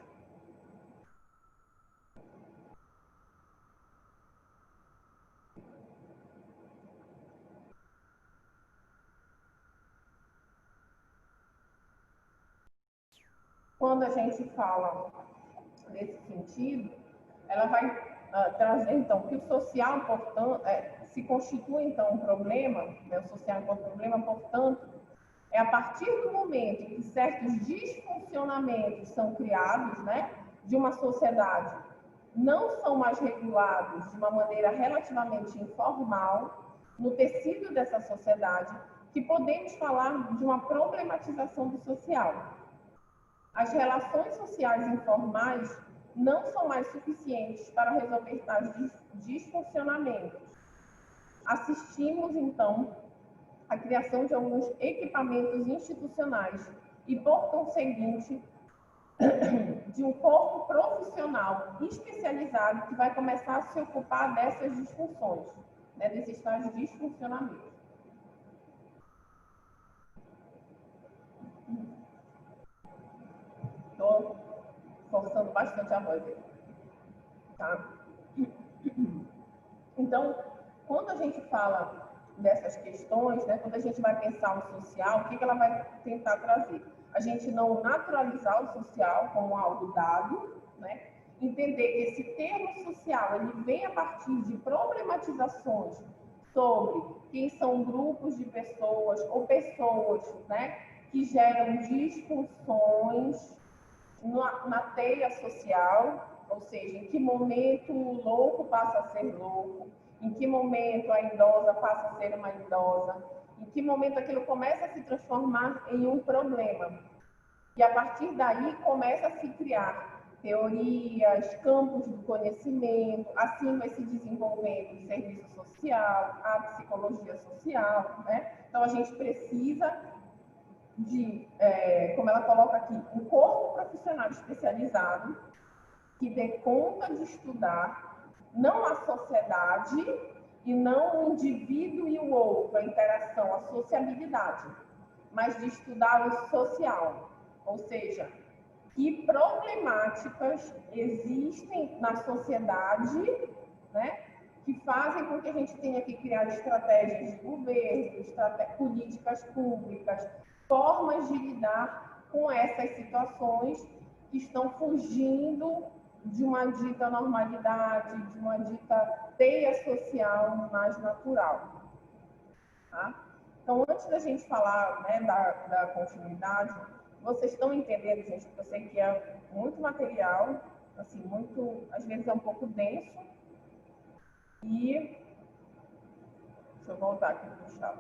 quando a gente fala nesse sentido, ela vai trazer, então, que o social, portanto, se constitui, então, um problema, né, o social enquanto problema, portanto, é a partir do momento em que certos disfuncionamentos são criados, né, de uma sociedade, não são mais regulados de uma maneira relativamente informal, no tecido dessa sociedade, que podemos falar de uma problematização do social. As relações sociais informais não são mais suficientes para resolver tais disfuncionamentos. Assistimos, então, à criação de alguns equipamentos institucionais e, por conseguinte, de um corpo profissional especializado que vai começar a se ocupar dessas disfunções, né, desses tais disfuncionamentos. Estou forçando bastante a voz aí, tá? Então, quando a gente fala dessas questões, né, quando a gente vai pensar o social, o que ela vai tentar trazer? A gente não naturalizar o social como algo dado, né? Entender que esse termo social ele vem a partir de problematizações sobre quem são grupos de pessoas ou pessoas, né, que geram disfunções na teia social, ou seja, em que momento o louco passa a ser louco, em que momento a idosa passa a ser uma idosa, em que momento aquilo começa a se transformar em um problema. E a partir daí começa a se criar teorias, campos do conhecimento, assim vai se desenvolvendo o serviço social, a psicologia social, né? Então a gente precisa de, como ela coloca aqui, um corpo profissional especializado que dê conta de estudar não a sociedade e não o indivíduo e o outro, a interação, a sociabilidade, mas de estudar o social, ou seja, que problemáticas existem na sociedade, né, que fazem com que a gente tenha que criar estratégias de governo, políticas públicas, formas de lidar com essas situações que estão fugindo de uma dita normalidade, de uma dita teia social mais natural. Tá? Então, antes da gente falar, né, da continuidade, vocês estão entendendo, gente, que eu sei que é muito material, assim, muito, às vezes é um pouco denso, e deixa eu voltar aqui para os chat.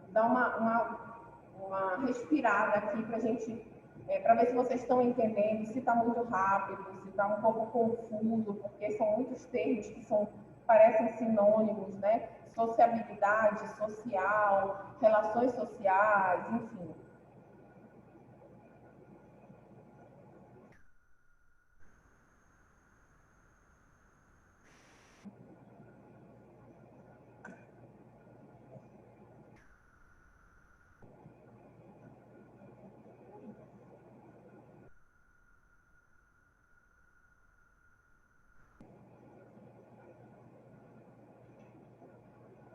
Dá uma respirada aqui para a gente, para ver se vocês estão entendendo, se está muito rápido, se está um pouco confuso, porque são muitos termos que parecem sinônimos, né? Sociabilidade, social, relações sociais, enfim.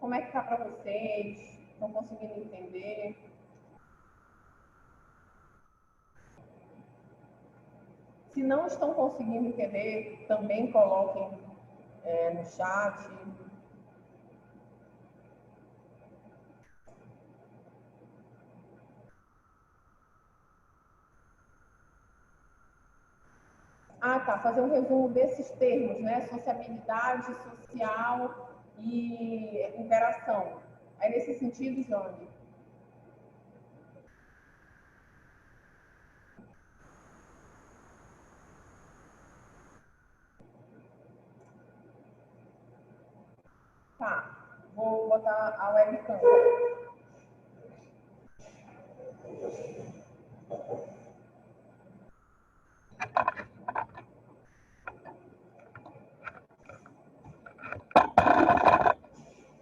Como é que está para vocês? Estão conseguindo entender? Se não estão conseguindo entender, também coloquem no chat. Ah, tá. Fazer um resumo desses termos, né? Sociabilidade, social e interação. É nesse sentido, Jane? Tá. Vou botar a webcam.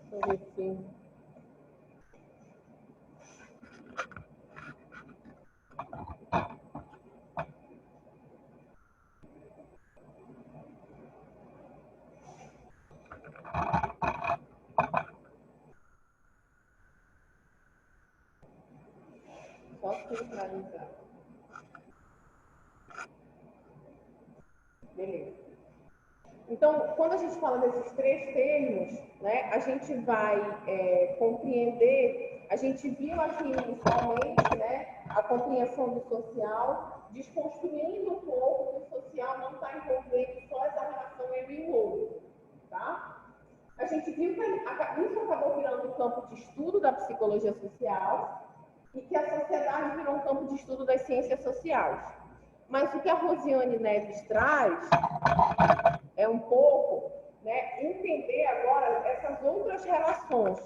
Deixa eu ver se... Só centralizar. Beleza. Então, quando a gente fala desses três termos, né, a gente vai compreender, a gente viu aqui inicialmente, né, a compreensão do social, desconstruindo um pouco que o social não está envolvendo só essa relação eu e o outro, tá? A gente viu que isso acabou virando um campo de estudo da psicologia social e que a sociedade virou um campo de estudo das ciências sociais. Mas o que a Rosiane Neves traz é um pouco, né, entender agora essas outras relações.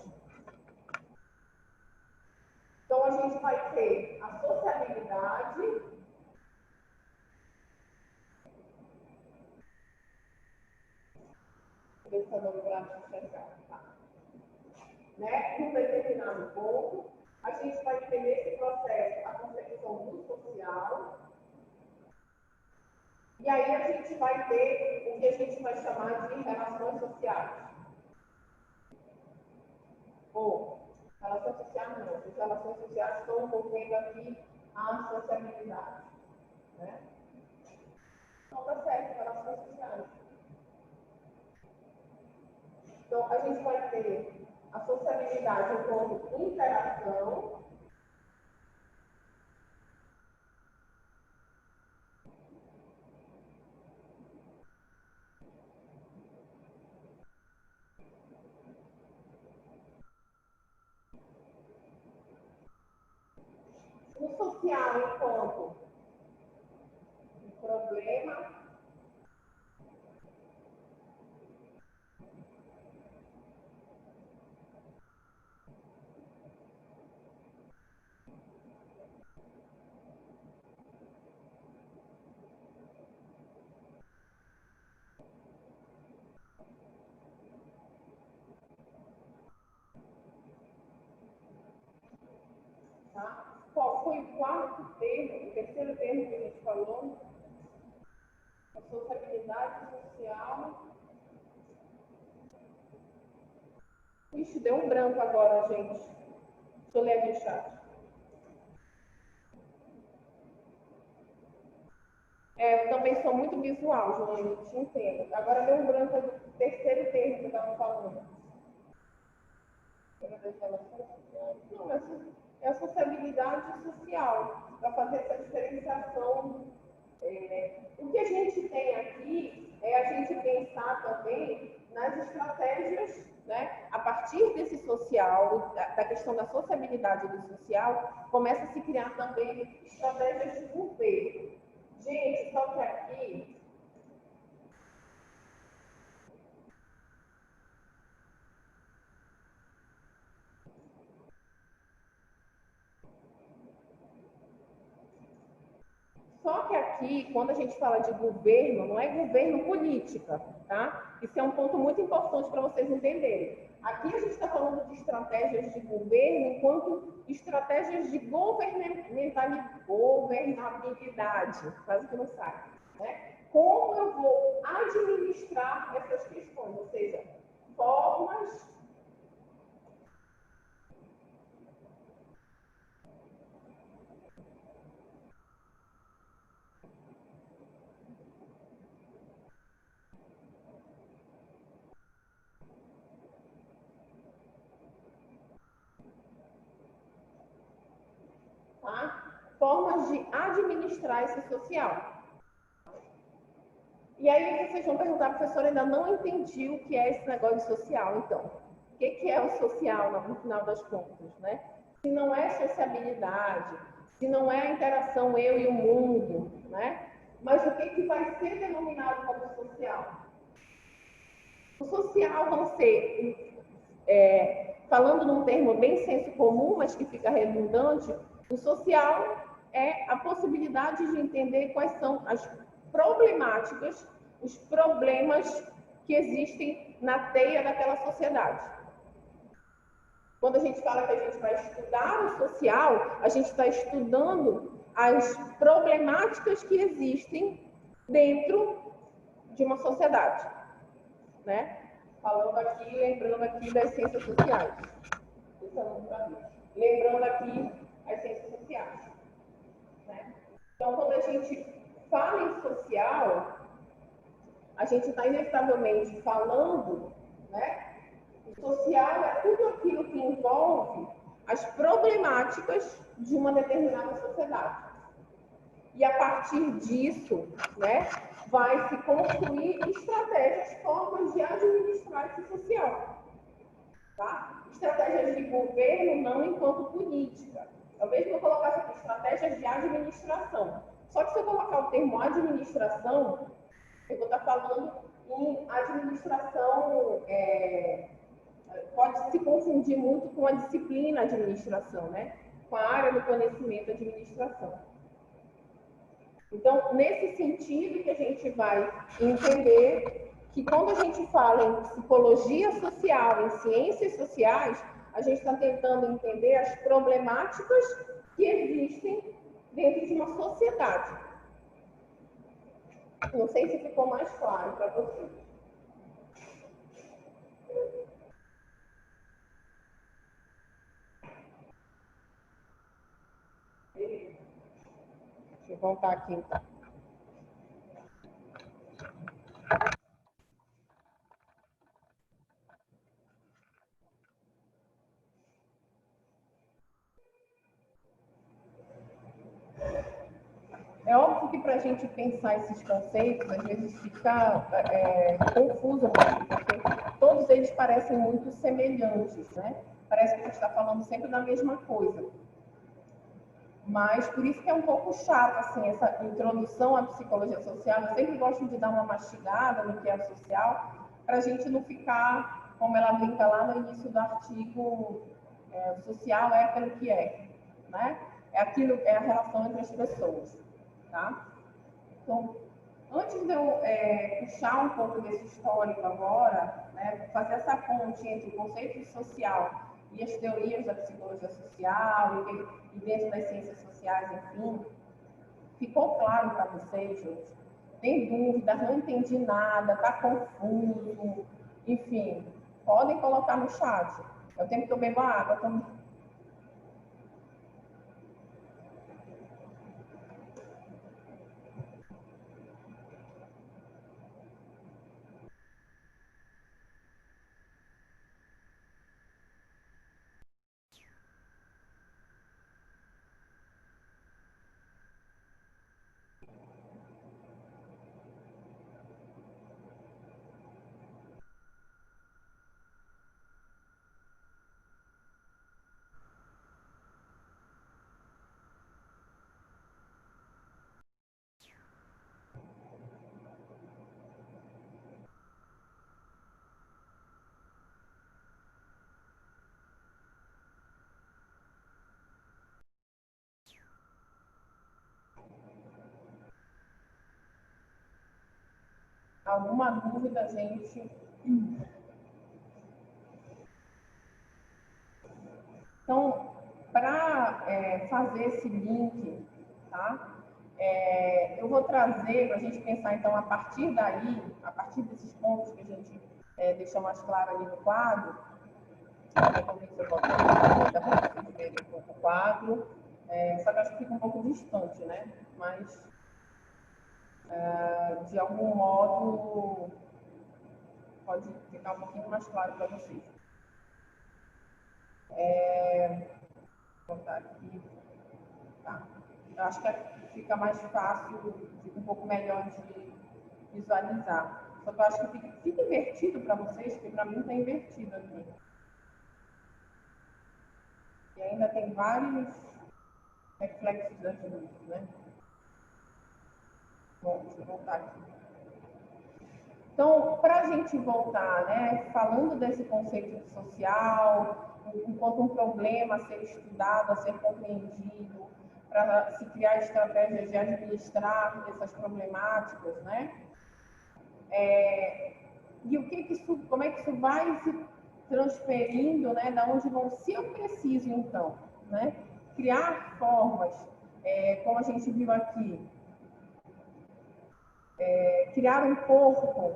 Então, a gente vai ter a sociabilidade, ver se eu não vou enxergar, tá? Né? Num determinado ponto, a gente vai entender esse processo, a concepção do social. E aí a gente vai ter o que a gente vai chamar de relações sociais. Ou, relações sociais não, as relações sociais estão envolvendo aqui a sociabilidade. Né? Então, tá certo, relações sociais. Então, a gente vai ter a sociabilidade enquanto interação. social enquanto um problema tá? Qual foi o quarto termo, o terceiro termo que a gente falou? A sociabilidade social. Ixi, deu um branco agora, gente. Deixa eu ler aqui o chat. Eu também sou muito visual, Joana, te entendo. Agora deu um branco do terceiro termo que eu estava falando. Não, é a sociabilidade social, para fazer essa diferenciação. O que a gente tem aqui é a gente pensar também nas estratégias, né? A partir desse social, da questão da sociabilidade do social, começa a se criar também estratégias de governo. Gente, só que aqui quando a gente fala de governo, não é governo política, tá? Isso é um ponto muito importante para vocês entenderem. Aqui a gente está falando de estratégias de governo enquanto estratégias de governabilidade, quase que não sai, né? Como eu vou administrar essas questões, ou seja, formas formas de administrar esse social. E aí vocês vão perguntar, professora, ainda não entendi o que é esse negócio de social, então. O que é o social, no final das contas, né? Se não é sociabilidade, se não é a interação eu e o mundo, né? Mas o que vai ser denominado como social? O social vão ser, falando num termo bem senso comum, mas que fica redundante, o social é a possibilidade de entender quais são as problemáticas, os problemas que existem na teia daquela sociedade. Quando a gente fala que a gente vai estudar o social, a gente está estudando as problemáticas que existem dentro de uma sociedade, né? Falando aqui, lembrando aqui das ciências sociais. Lembrando aqui as ciências sociais. Né? Então, quando a gente fala em social, a gente está inevitavelmente falando, né? O social é tudo aquilo que envolve as problemáticas de uma determinada sociedade. E a partir disso, né, vai se construir estratégias, formas de administrar esse social. Tá? Estratégias de governo não enquanto política. Talvez eu colocasse aqui estratégias de administração. Só que se eu colocar o termo administração, eu vou estar falando em administração, pode se confundir muito com a disciplina administração, né? Com a área do conhecimento administração. Então, nesse sentido que a gente vai entender que quando a gente fala em psicologia social, em ciências sociais, a gente está tentando entender as problemáticas que existem dentro de uma sociedade. Não sei se ficou mais claro para vocês. Deixa eu voltar aqui, então. É óbvio que para a gente pensar esses conceitos, às vezes fica confuso, porque todos eles parecem muito semelhantes, né? Parece que a gente está falando sempre da mesma coisa. Mas por isso que é um pouco chato, assim, essa introdução à psicologia social. Eu sempre gosto de dar uma mastigada no que é social, para a gente não ficar, como ela brinca lá no início do artigo, social é pelo que é, né? É aquilo, é a relação entre as pessoas, tá? Então, antes de eu puxar um pouco desse histórico agora, né, fazer essa ponte entre o conceito social e as teorias da psicologia social e dentro das ciências sociais, enfim, ficou claro para vocês, gente? Tem dúvida, não entendi nada, está confuso, enfim, podem colocar no chat. Eu tenho que beber água também. Alguma dúvida, gente? Então, para fazer esse link, tá? Eu vou trazer para a gente pensar, então, a partir daí, a partir desses pontos que a gente deixou mais claro ali no quadro, vou ver se eu boto aqui, dá para vocês verem um pouco o quadro, só que acho que fica um pouco distante, né? Mas, de algum modo, pode ficar um pouquinho mais claro para vocês. Vou botar aqui. Tá. Eu acho que fica mais fácil, fica um pouco melhor de visualizar. Só que eu acho que fica invertido para vocês, porque para mim está invertido aqui. E ainda tem vários reflexos das luzes, né? Bom, deixa eu voltar aqui. Então, para a gente voltar, né, falando desse conceito de social, enquanto um problema a ser estudado, a ser compreendido, para se criar estratégias de administrar essas problemáticas, né? E como é que isso vai se transferindo, né? Da onde vão, se eu preciso, então, né? Criar formas, como a gente viu aqui, criar um corpo.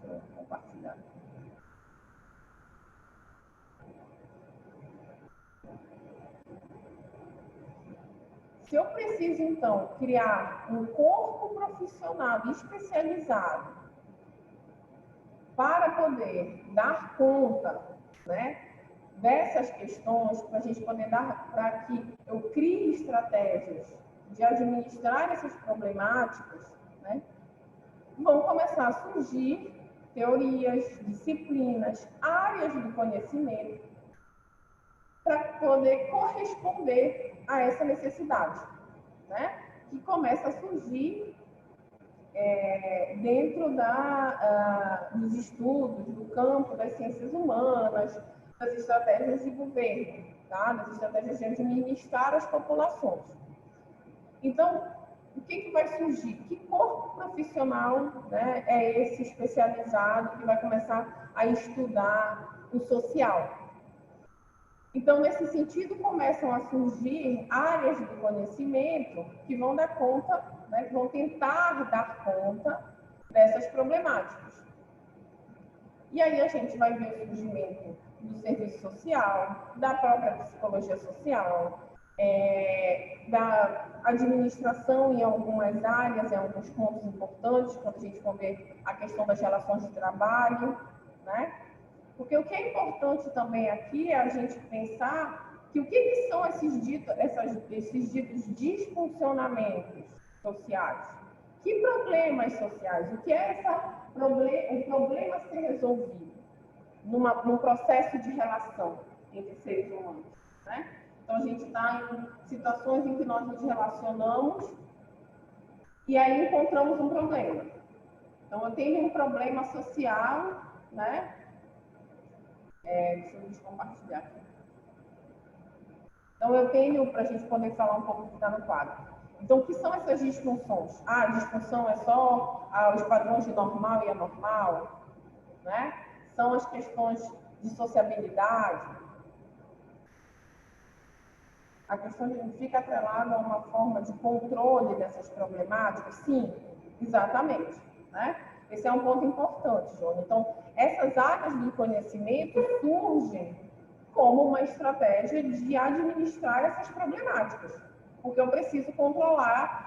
Deixa eu compartilhar. Se eu preciso, então, criar um corpo profissional especializado para poder dar conta, né, dessas questões, para a gente poder para que eu crie estratégias de administrar essas problemáticas, né, vão começar a surgir teorias, disciplinas, áreas do conhecimento para poder corresponder a essa necessidade, né? Que começa a surgir dentro dos estudos, do campo das ciências humanas, das estratégias de governo, tá? Das estratégias de administrar as populações. Então, o que vai surgir? Que corpo profissional, né, é esse especializado que vai começar a estudar o social? Então, nesse sentido, começam a surgir áreas do conhecimento que vão dar conta, né, que vão tentar dar conta dessas problemáticas. E aí a gente vai ver o surgimento do serviço social, da própria psicologia social, da administração em algumas áreas, em alguns pontos importantes, quando a gente for ver a questão das relações de trabalho, né? Porque o que é importante também aqui é a gente pensar que o que são esses ditos disfuncionamentos sociais? Que problemas sociais? O que é o problema a ser resolvido num processo de relação entre seres humanos, né? Então, a gente está em situações em que nós nos relacionamos e aí encontramos um problema. Então, eu tenho um problema social, né? Deixa eu descompartilhar aqui. Então, eu tenho, para a gente poder falar um pouco do que está no quadro. Então, o que são essas disfunções? A disfunção é só os padrões de normal e anormal, né? São as questões de sociabilidade. A questão fica atrelada a uma forma de controle dessas problemáticas? Sim, exatamente, né? Esse é um ponto importante, João. Então, essas áreas do conhecimento surgem como uma estratégia de administrar essas problemáticas, porque eu preciso controlar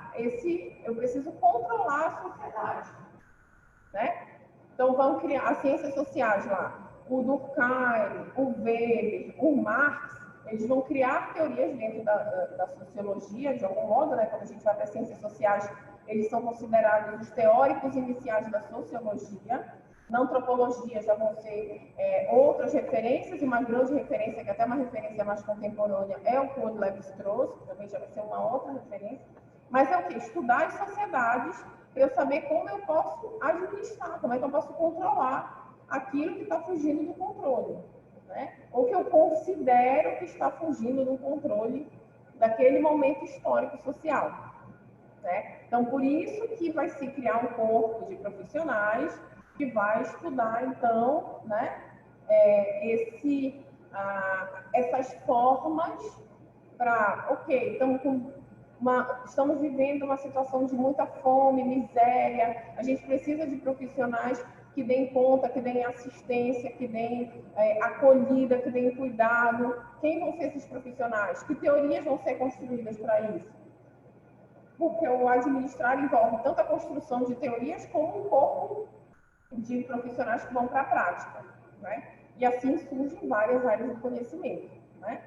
a sociedade, né? Então, vamos criar as ciências sociais lá, o Durkheim, o Weber, o Marx, eles vão criar teorias dentro da sociologia, de algum modo, né? Quando a gente vai para as ciências sociais, eles são considerados os teóricos iniciais da sociologia. Na antropologia já vão ser outras referências, e uma grande referência, que até uma referência mais contemporânea, é o Claude Lévi-Strauss, que também já vai ser uma outra referência. Mas é o quê? Estudar as sociedades para eu saber como eu posso administrar, como é que eu posso controlar aquilo que está fugindo do controle, né? Ou que eu considero que está fugindo do controle daquele momento histórico social, né? Então, por isso que vai se criar um corpo de profissionais que vai estudar, então, né, essas formas para, ok, estamos vivendo uma situação de muita fome, miséria, a gente precisa de profissionais que deem conta, que deem assistência, que deem acolhida, que deem cuidado. Quem vão ser esses profissionais? Que teorias vão ser construídas para isso? Porque o administrar envolve tanto a construção de teorias como um corpo de profissionais que vão para a prática, né? E assim surgem várias áreas do conhecimento, né?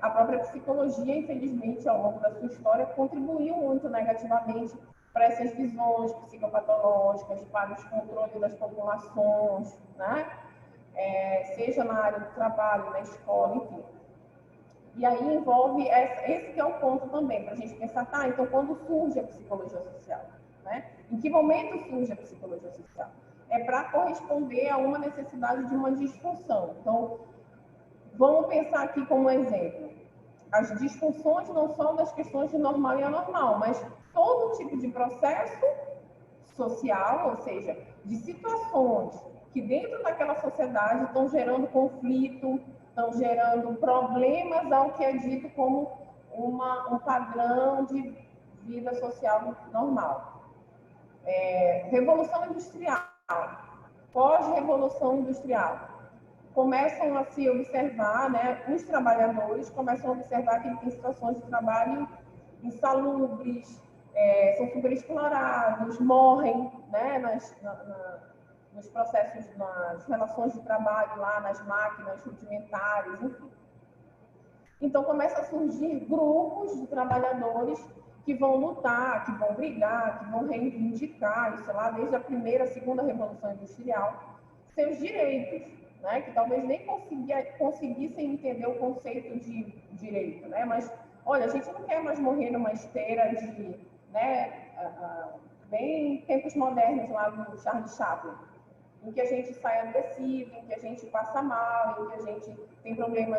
A própria psicologia, infelizmente, ao longo da sua história, contribuiu muito negativamente para essas visões psicopatológicas, para o descontrole das populações, né? Seja na área do trabalho, na escola, enfim. E aí envolve, esse que é o ponto também, para a gente pensar, tá, então quando surge a psicologia social, né? Em que momento surge a psicologia social? É para corresponder a uma necessidade de uma disfunção. Então, vamos pensar aqui como exemplo. As disfunções não são das questões de normal e anormal, mas todo tipo de processo social, ou seja, de situações que dentro daquela sociedade estão gerando conflito, estão gerando problemas ao que é dito como um padrão de vida social normal. Revolução Industrial, pós-Revolução Industrial, começam a se observar, né, os trabalhadores começam a observar que tem situações de trabalho insalubres, são superexplorados, morrem, né, nos processos, nas relações de trabalho lá, nas máquinas rudimentares, enfim. Então, começa a surgir grupos de trabalhadores que vão lutar, que vão brigar, que vão reivindicar, isso lá, desde a primeira, a segunda Revolução Industrial, seus direitos, né? Que talvez nem conseguissem entender o conceito de direito, né? Mas, olha, a gente não quer mais morrer numa esteira de, né, bem tempos modernos lá do Charles Chaplin, em que a gente sai adoecido, em que a gente passa mal, em que a gente tem problema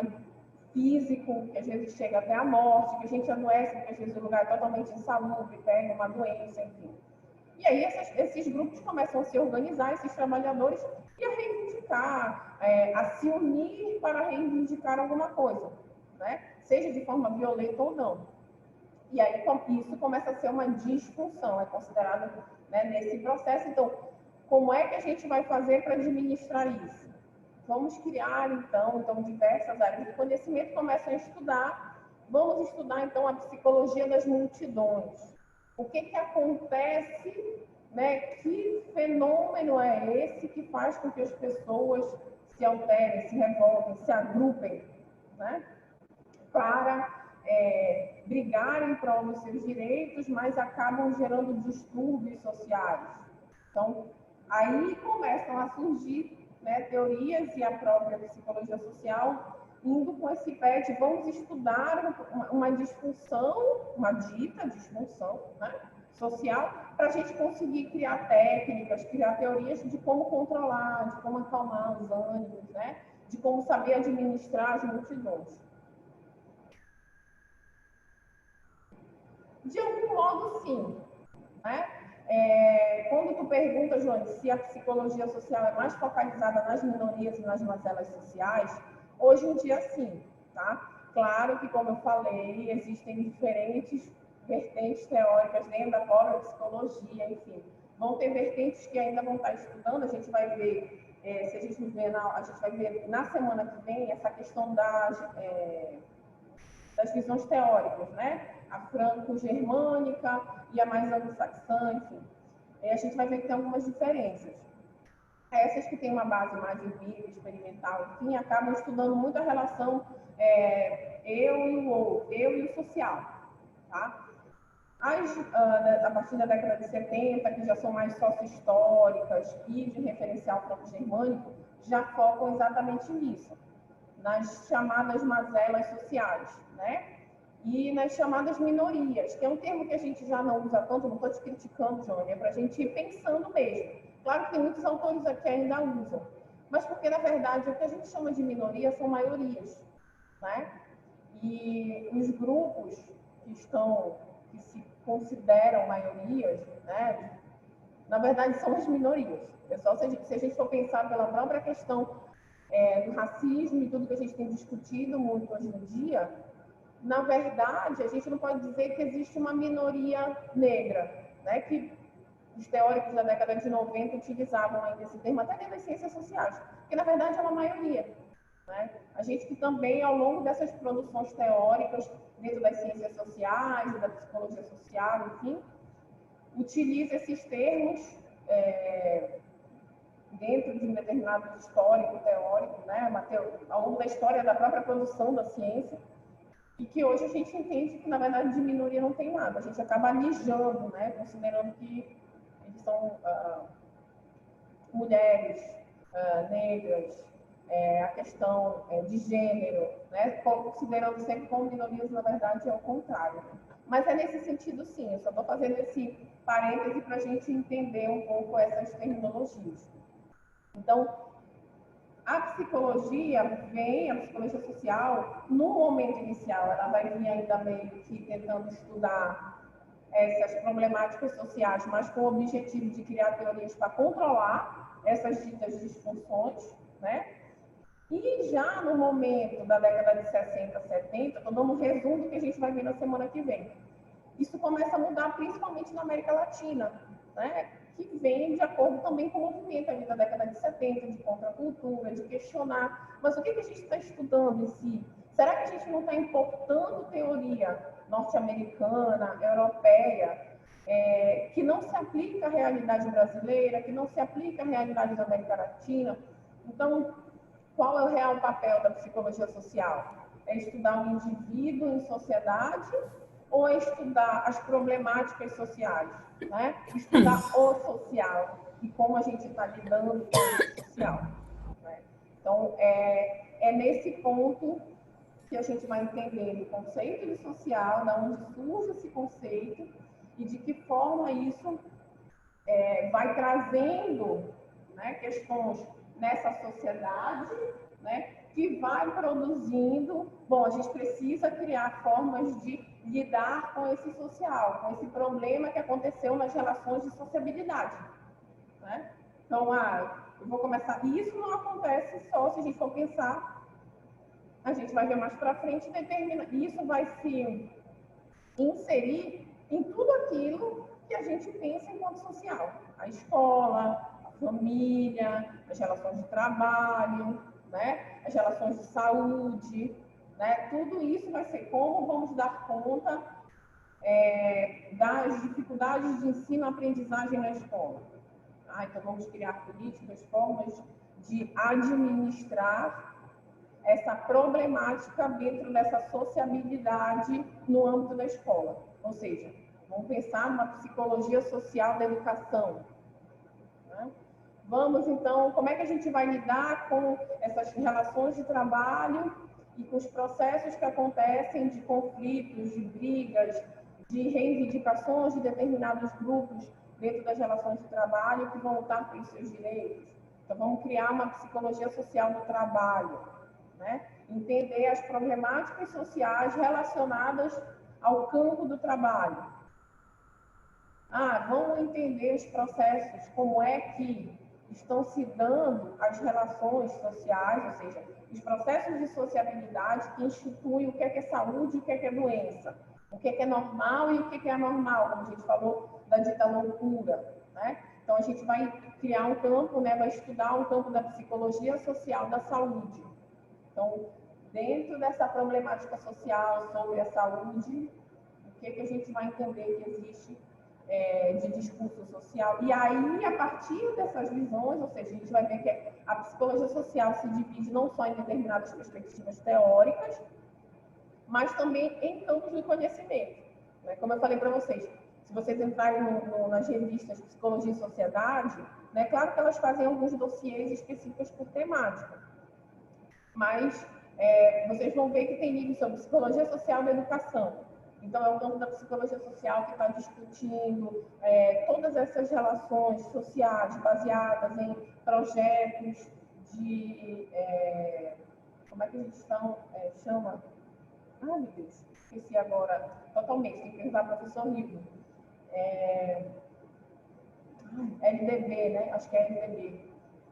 físico, que às vezes chega até a morte, que a gente adoece, porque às vezes o lugar é totalmente insalubre, pega uma doença, enfim. E aí esses grupos começam a se organizar, esses trabalhadores, e a reivindicar, a se unir para reivindicar alguma coisa, né? Seja de forma violenta ou não. E aí isso começa a ser uma disfunção, é considerado, né, nesse processo. Então, como é que a gente vai fazer para administrar isso? Vamos criar, então, diversas áreas de conhecimento, começam a estudar. Vamos estudar, então, a psicologia das multidões. O que acontece, né? Que fenômeno é esse que faz com que as pessoas se alterem, se revoltem, se agrupem, né? Para brigar em prol dos seus direitos, mas acabam gerando distúrbios sociais. Então, aí começam a surgir, né, teorias, e a própria psicologia social indo com esse pé de vamos estudar uma disfunção, uma dita disfunção, né, social, para a gente conseguir criar técnicas, criar teorias de como controlar, de como acalmar os ânimos, né, de como saber administrar as multidões. De algum modo, sim. Né? Quando tu pergunta, João, se a psicologia social é mais focalizada nas minorias e nas mazelas sociais, hoje em dia, sim. Tá? Claro que, como eu falei, existem diferentes vertentes teóricas dentro da própria psicologia, enfim. Vão ter vertentes que ainda vão estar estudando, a gente vai ver, se a gente ver na semana que vem essa questão das visões teóricas, né? A franco-germânica e a mais anglo-saxã, enfim. A gente vai ver que tem algumas diferenças. Essas que têm uma base mais empírica, experimental, enfim, acabam estudando muito a relação eu e o outro, eu e o social, tá? A partir da década de 70, que já são mais sócio-históricas e de referencial franco-germânico, já focam exatamente nisso, nas chamadas mazelas sociais, né? E nas chamadas minorias, que é um termo que a gente já não usa tanto, não estou te criticando, João, é para a gente ir pensando mesmo. Claro que tem muitos autores aqui ainda usam, mas porque, na verdade, o que a gente chama de minoria são maiorias, né? E os grupos que se consideram maiorias, né? Na verdade, são as minorias. É só se a gente for pensar pela própria questão do racismo e tudo que a gente tem discutido muito hoje em dia, na verdade, a gente não pode dizer que existe uma minoria negra, né? Que os teóricos da década de 90 utilizavam ainda esse termo, até dentro das ciências sociais, que na verdade é uma maioria. Né? A gente que também, ao longo dessas produções teóricas, dentro das ciências sociais, da psicologia social, enfim, utiliza esses termos dentro de um determinado histórico, teórico, né? Ao longo da história da própria produção da ciência, e que hoje a gente entende que, na verdade, de minoria não tem nada. A gente acaba alijando, né? Considerando que eles são mulheres, negras, a questão de gênero, né? Considerando sempre como minorias, na verdade, é o contrário. Mas é nesse sentido, sim. Eu só estou fazendo esse parêntese para a gente entender um pouco essas terminologias. Então, a psicologia social, no momento inicial, ela vai vir ainda meio que tentando estudar essas problemáticas sociais, mas com o objetivo de criar teorias para controlar essas ditas disfunções, né? E já no momento da década de 60, 70, estou dando um resumo do que a gente vai ver na semana que vem. Isso começa a mudar principalmente na América Latina, né? Que vem de acordo também com o movimento ali da década de 70, de contracultura, de questionar. Mas o que a gente está estudando em si? Será que a gente não está importando teoria norte-americana, europeia, que não se aplica à realidade brasileira, que não se aplica à realidade da América Latina? Então, qual é o real papel da psicologia social? É estudar o indivíduo em sociedade ou é estudar as problemáticas sociais? Né? Estudar o social e como a gente está lidando com o social. Né? Então, é nesse ponto que a gente vai entender o conceito de social, da onde surge esse conceito e de que forma isso vai trazendo, né, questões nessa sociedade, né, que vai produzindo. Bom, a gente precisa criar formas de lidar com esse social, com esse problema que aconteceu nas relações de sociabilidade. Né? Então, eu vou começar. E isso não acontece só se a gente for pensar, a gente vai ver mais para frente, isso vai se inserir em tudo aquilo que a gente pensa enquanto social. A escola, a família, as relações de trabalho, né? As relações de saúde, né? Tudo isso vai ser como vamos dar conta das dificuldades de ensino-aprendizagem na escola. Então, vamos criar políticas, formas de administrar essa problemática dentro dessa sociabilidade no âmbito da escola. Ou seja, vamos pensar numa psicologia social da educação. Né? Vamos, então, como é que a gente vai lidar com essas relações de trabalho e com os processos que acontecem de conflitos, de brigas, de reivindicações de determinados grupos dentro das relações de trabalho que vão lutar pelos seus direitos. Então, vamos criar uma psicologia social do trabalho, né? Entender as problemáticas sociais relacionadas ao campo do trabalho. Vamos entender os processos, como é que estão se dando as relações sociais, ou seja, os processos de sociabilidade que instituem o que é saúde e o que é doença, o que é normal e o que é anormal, como a gente falou da dita loucura, né? Então, a gente vai criar um campo, né, vai estudar um campo da psicologia social da saúde. Então, dentro dessa problemática social sobre a saúde, o que a gente vai entender que existe de discurso social. E aí, a partir dessas visões, ou seja, a gente vai ver que a psicologia social se divide não só em determinadas perspectivas teóricas, mas também em campos de conhecimento, né? Como eu falei para vocês, se vocês entrarem nas revistas Psicologia e Sociedade, né, claro que elas fazem alguns dossiês específicos por temática, mas vocês vão ver que tem livros sobre psicologia social da educação. Então, é o campo da psicologia social que está discutindo todas essas relações sociais baseadas em projetos de... como é que a gente chama? Meu Deus, esqueci agora totalmente, tem que perguntar para o professor Nildo. LDB, né? Acho que é LDB.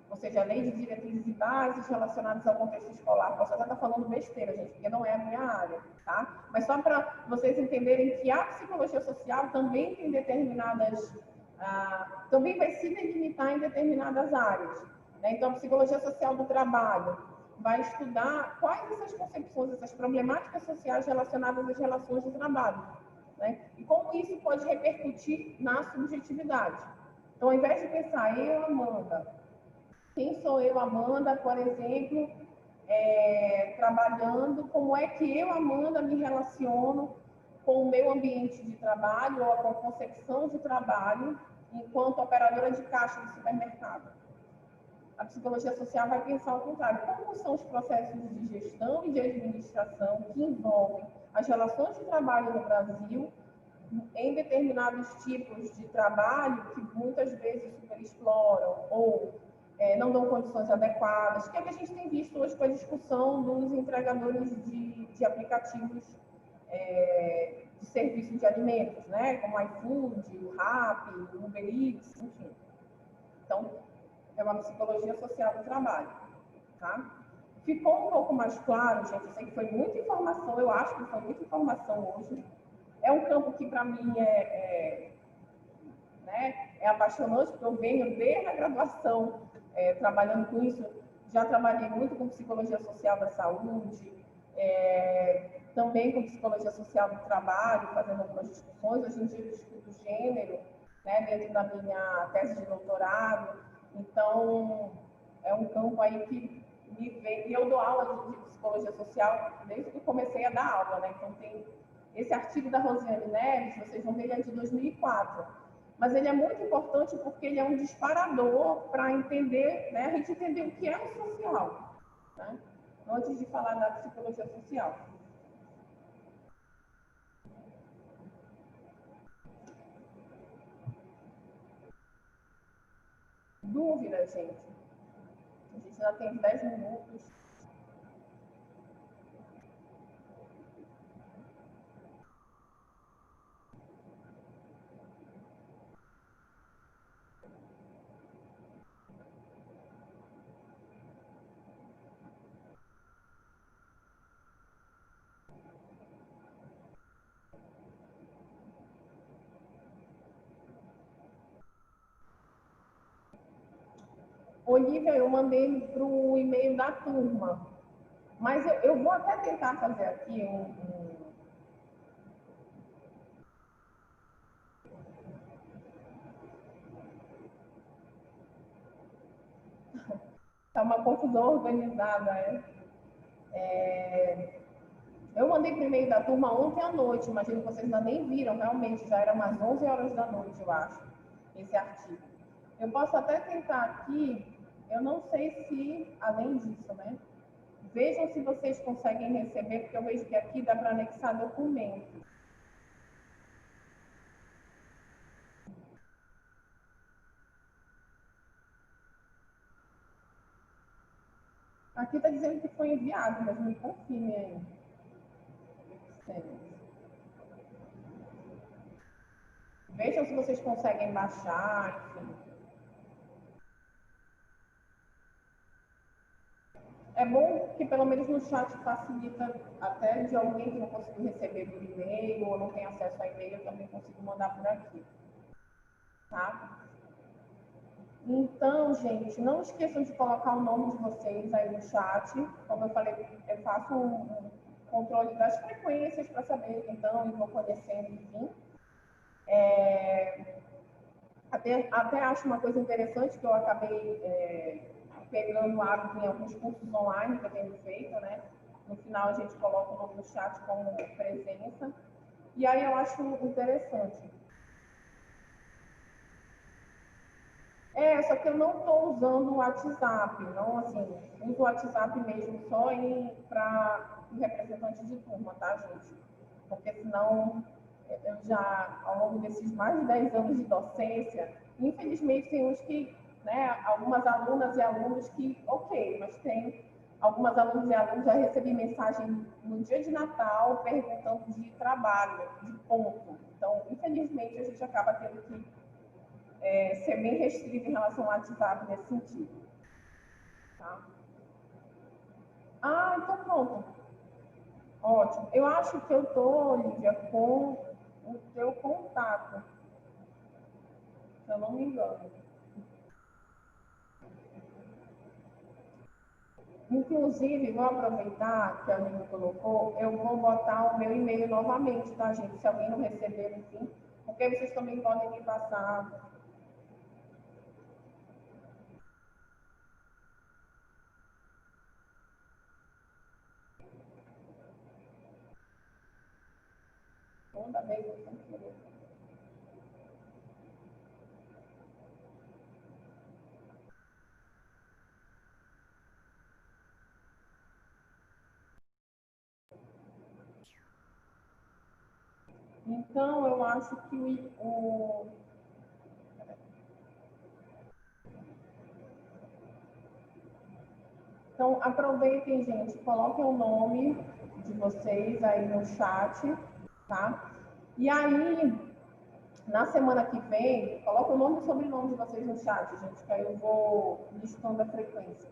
Ou seja, a Lei de Diretrizes e Bases relacionadas ao contexto escolar. Posso até estar falando besteira, gente, porque não é a minha área, tá? Mas só para vocês entenderem que a psicologia social também tem determinadas... também vai se delimitar em determinadas áreas, né? Então, a psicologia social do trabalho vai estudar quais essas concepções, essas problemáticas sociais relacionadas às relações de trabalho, né? E como isso pode repercutir na subjetividade. Então, ao invés de pensar, eu, Amanda... Quem sou eu, Amanda, por exemplo, trabalhando, como é que eu, Amanda, me relaciono com o meu ambiente de trabalho ou com a concepção de trabalho enquanto operadora de caixa do supermercado. A psicologia social vai pensar ao contrário. Como são os processos de gestão e de administração que envolvem as relações de trabalho no Brasil em determinados tipos de trabalho que muitas vezes superexploram ou não dão condições adequadas, que é o que a gente tem visto hoje com a discussão dos entregadores de aplicativos de serviço de alimentos, né? Como o iFood, o Rappi, o Uber Eats, enfim. Então, é uma psicologia social do trabalho, tá? Ficou um pouco mais claro, gente? Eu sei que foi muita informação, eu acho que foi muita informação hoje. É um campo que, para mim, é apaixonante, porque eu venho desde a graduação trabalhando com isso. Já trabalhei muito com psicologia social da saúde, também com psicologia social do trabalho, fazendo algumas discussões. Hoje em dia eu discuto gênero, né, dentro da minha tese de doutorado. Então, é um campo aí que me vem... E eu dou aula de psicologia social desde que comecei a dar aula, né? Então, tem esse artigo da Rosiane Neves, vocês vão ver, ele é de 2004. Mas ele é muito importante porque ele é um disparador para entender, né, a gente entender o que é o social, né? Antes de falar da psicologia social. Dúvida, gente? A gente já tem 10 minutos. Olivia, eu mandei para o e-mail da turma, mas eu vou até tentar fazer aqui Tá uma confusão organizada, Eu mandei para o e-mail da turma ontem à noite, imagino que vocês ainda nem viram, realmente, já era umas 11 horas da noite, eu acho, esse artigo. Eu posso até tentar aqui, eu não sei se, além disso, né, Vejam se vocês conseguem receber, porque eu vejo que aqui dá para anexar documento. Aqui está dizendo que foi enviado, mas me confirme aí. Vejam se vocês conseguem baixar, enfim. É bom que pelo menos no chat facilita até de alguém que não conseguiu receber por e-mail ou não tem acesso a e-mail, eu também consigo mandar por aqui. Tá? Então, gente, não esqueçam de colocar o nome de vocês aí no chat. Como eu falei, eu faço um controle das frequências para saber, então, e vou conhecendo, enfim. Até acho uma coisa interessante que eu acabei pegando o hábito em alguns cursos online que eu tenho feito, né? No final a gente coloca o nome no chat como presença. E aí eu acho interessante. Só que eu não estou usando o WhatsApp, não assim, uso o WhatsApp mesmo só para representantes de turma, tá, gente? Porque senão eu já, ao longo desses mais de 10 anos de docência, infelizmente tem uns que, né, algumas alunas e alunos que, ok, mas tem algumas alunas e alunos, já recebi mensagem no dia de Natal perguntando de trabalho, de ponto. Então, infelizmente, a gente acaba tendo que ser bem restrito em relação ao WhatsApp nesse sentido. Tá? Então pronto. Ótimo. Eu acho que eu estou, Olivia, com o teu contato. Se eu não me engano. Inclusive, vou aproveitar que a Olivia colocou, eu vou botar o meu e-mail novamente, tá, gente? Se alguém não receber, enfim, porque vocês também podem me passar. Toda vez eu tenho que querer. Então, eu acho que Então, aproveitem, gente, coloquem o nome de vocês aí no chat, tá? E aí, na semana que vem, coloca o nome e sobrenome de vocês no chat, gente, que aí eu vou listando a frequência.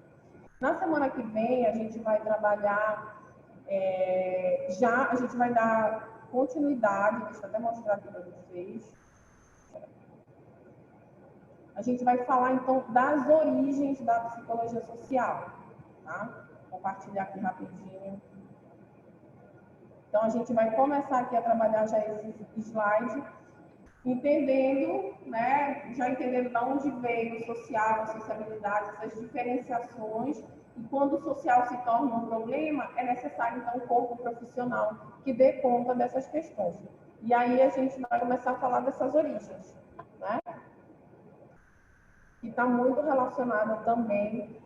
Na semana que vem, a gente vai trabalhar, a gente vai dar continuidade, deixa eu até mostrar aqui para vocês. A gente vai falar, então, das origens da psicologia social, tá? Vou compartilhar aqui rapidinho. Então, a gente vai começar aqui a trabalhar já esse slide, entendendo, né, já entendendo de onde veio o social, a sociabilidade, essas diferenciações, e quando o social se torna um problema, é necessário, então, um corpo profissional que dê conta dessas questões. E aí a gente vai começar a falar dessas origens, né? Que está muito relacionada também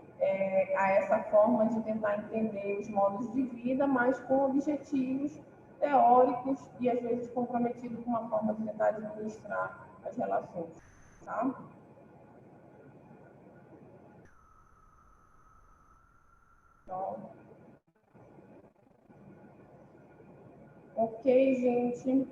a essa forma de tentar entender os modos de vida, mas com objetivos teóricos e às vezes comprometidos com uma forma de tentar administrar as relações, tá? Então, ok, gente.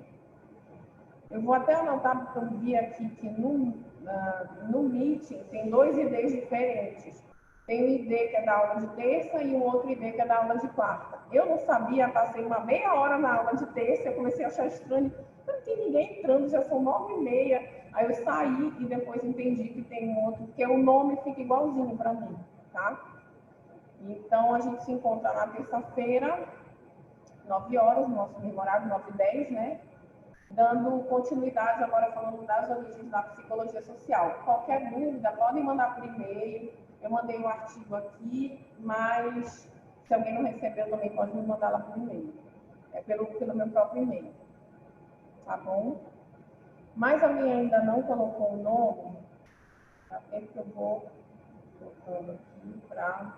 Eu vou até anotar, porque eu vi aqui que no Meeting tem 2 IDs diferentes. Tem um ID que é da aula de terça e um outro ID que é da aula de quarta. Eu não sabia, passei uma meia hora na aula de terça, eu comecei a achar estranho. Não tem ninguém entrando, já são 9h30. Aí eu saí e depois entendi que tem um outro, que o nome fica igualzinho para mim, tá? Então, a gente se encontra na terça-feira, 9h, no nosso memorado, 9h10, né? Dando continuidade agora falando das origens da psicologia social. Qualquer dúvida, podem mandar por e-mail. Eu mandei um artigo aqui, mas se alguém não recebeu também pode me mandar lá por e-mail. Pelo meu próprio e-mail. Tá bom? Mas alguém ainda não colocou o nome, tá? Que eu vou colocando aqui para...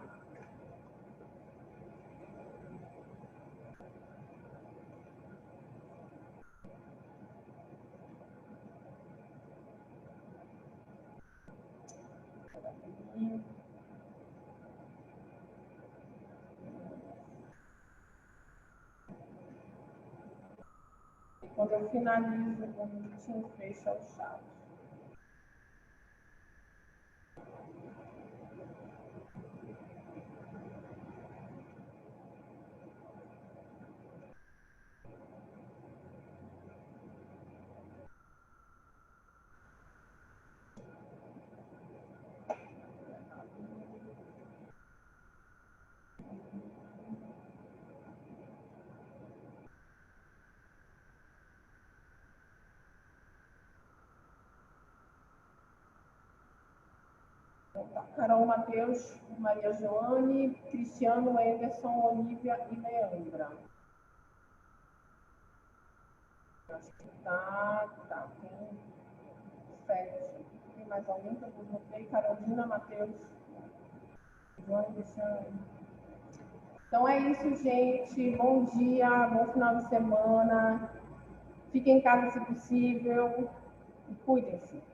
aqui. Quando eu finalizo o meeting, fecha o chat. Carol, Matheus, Maria Joane, Cristiano, Anderson, Olivia e Leandra. Acho que tá. Tem 7. Tem mais alguém que eu botei? Carolina, Matheus, Joane, Cristiano. Então é isso, gente. Bom dia, bom final de semana. Fiquem em casa se possível e cuidem-se.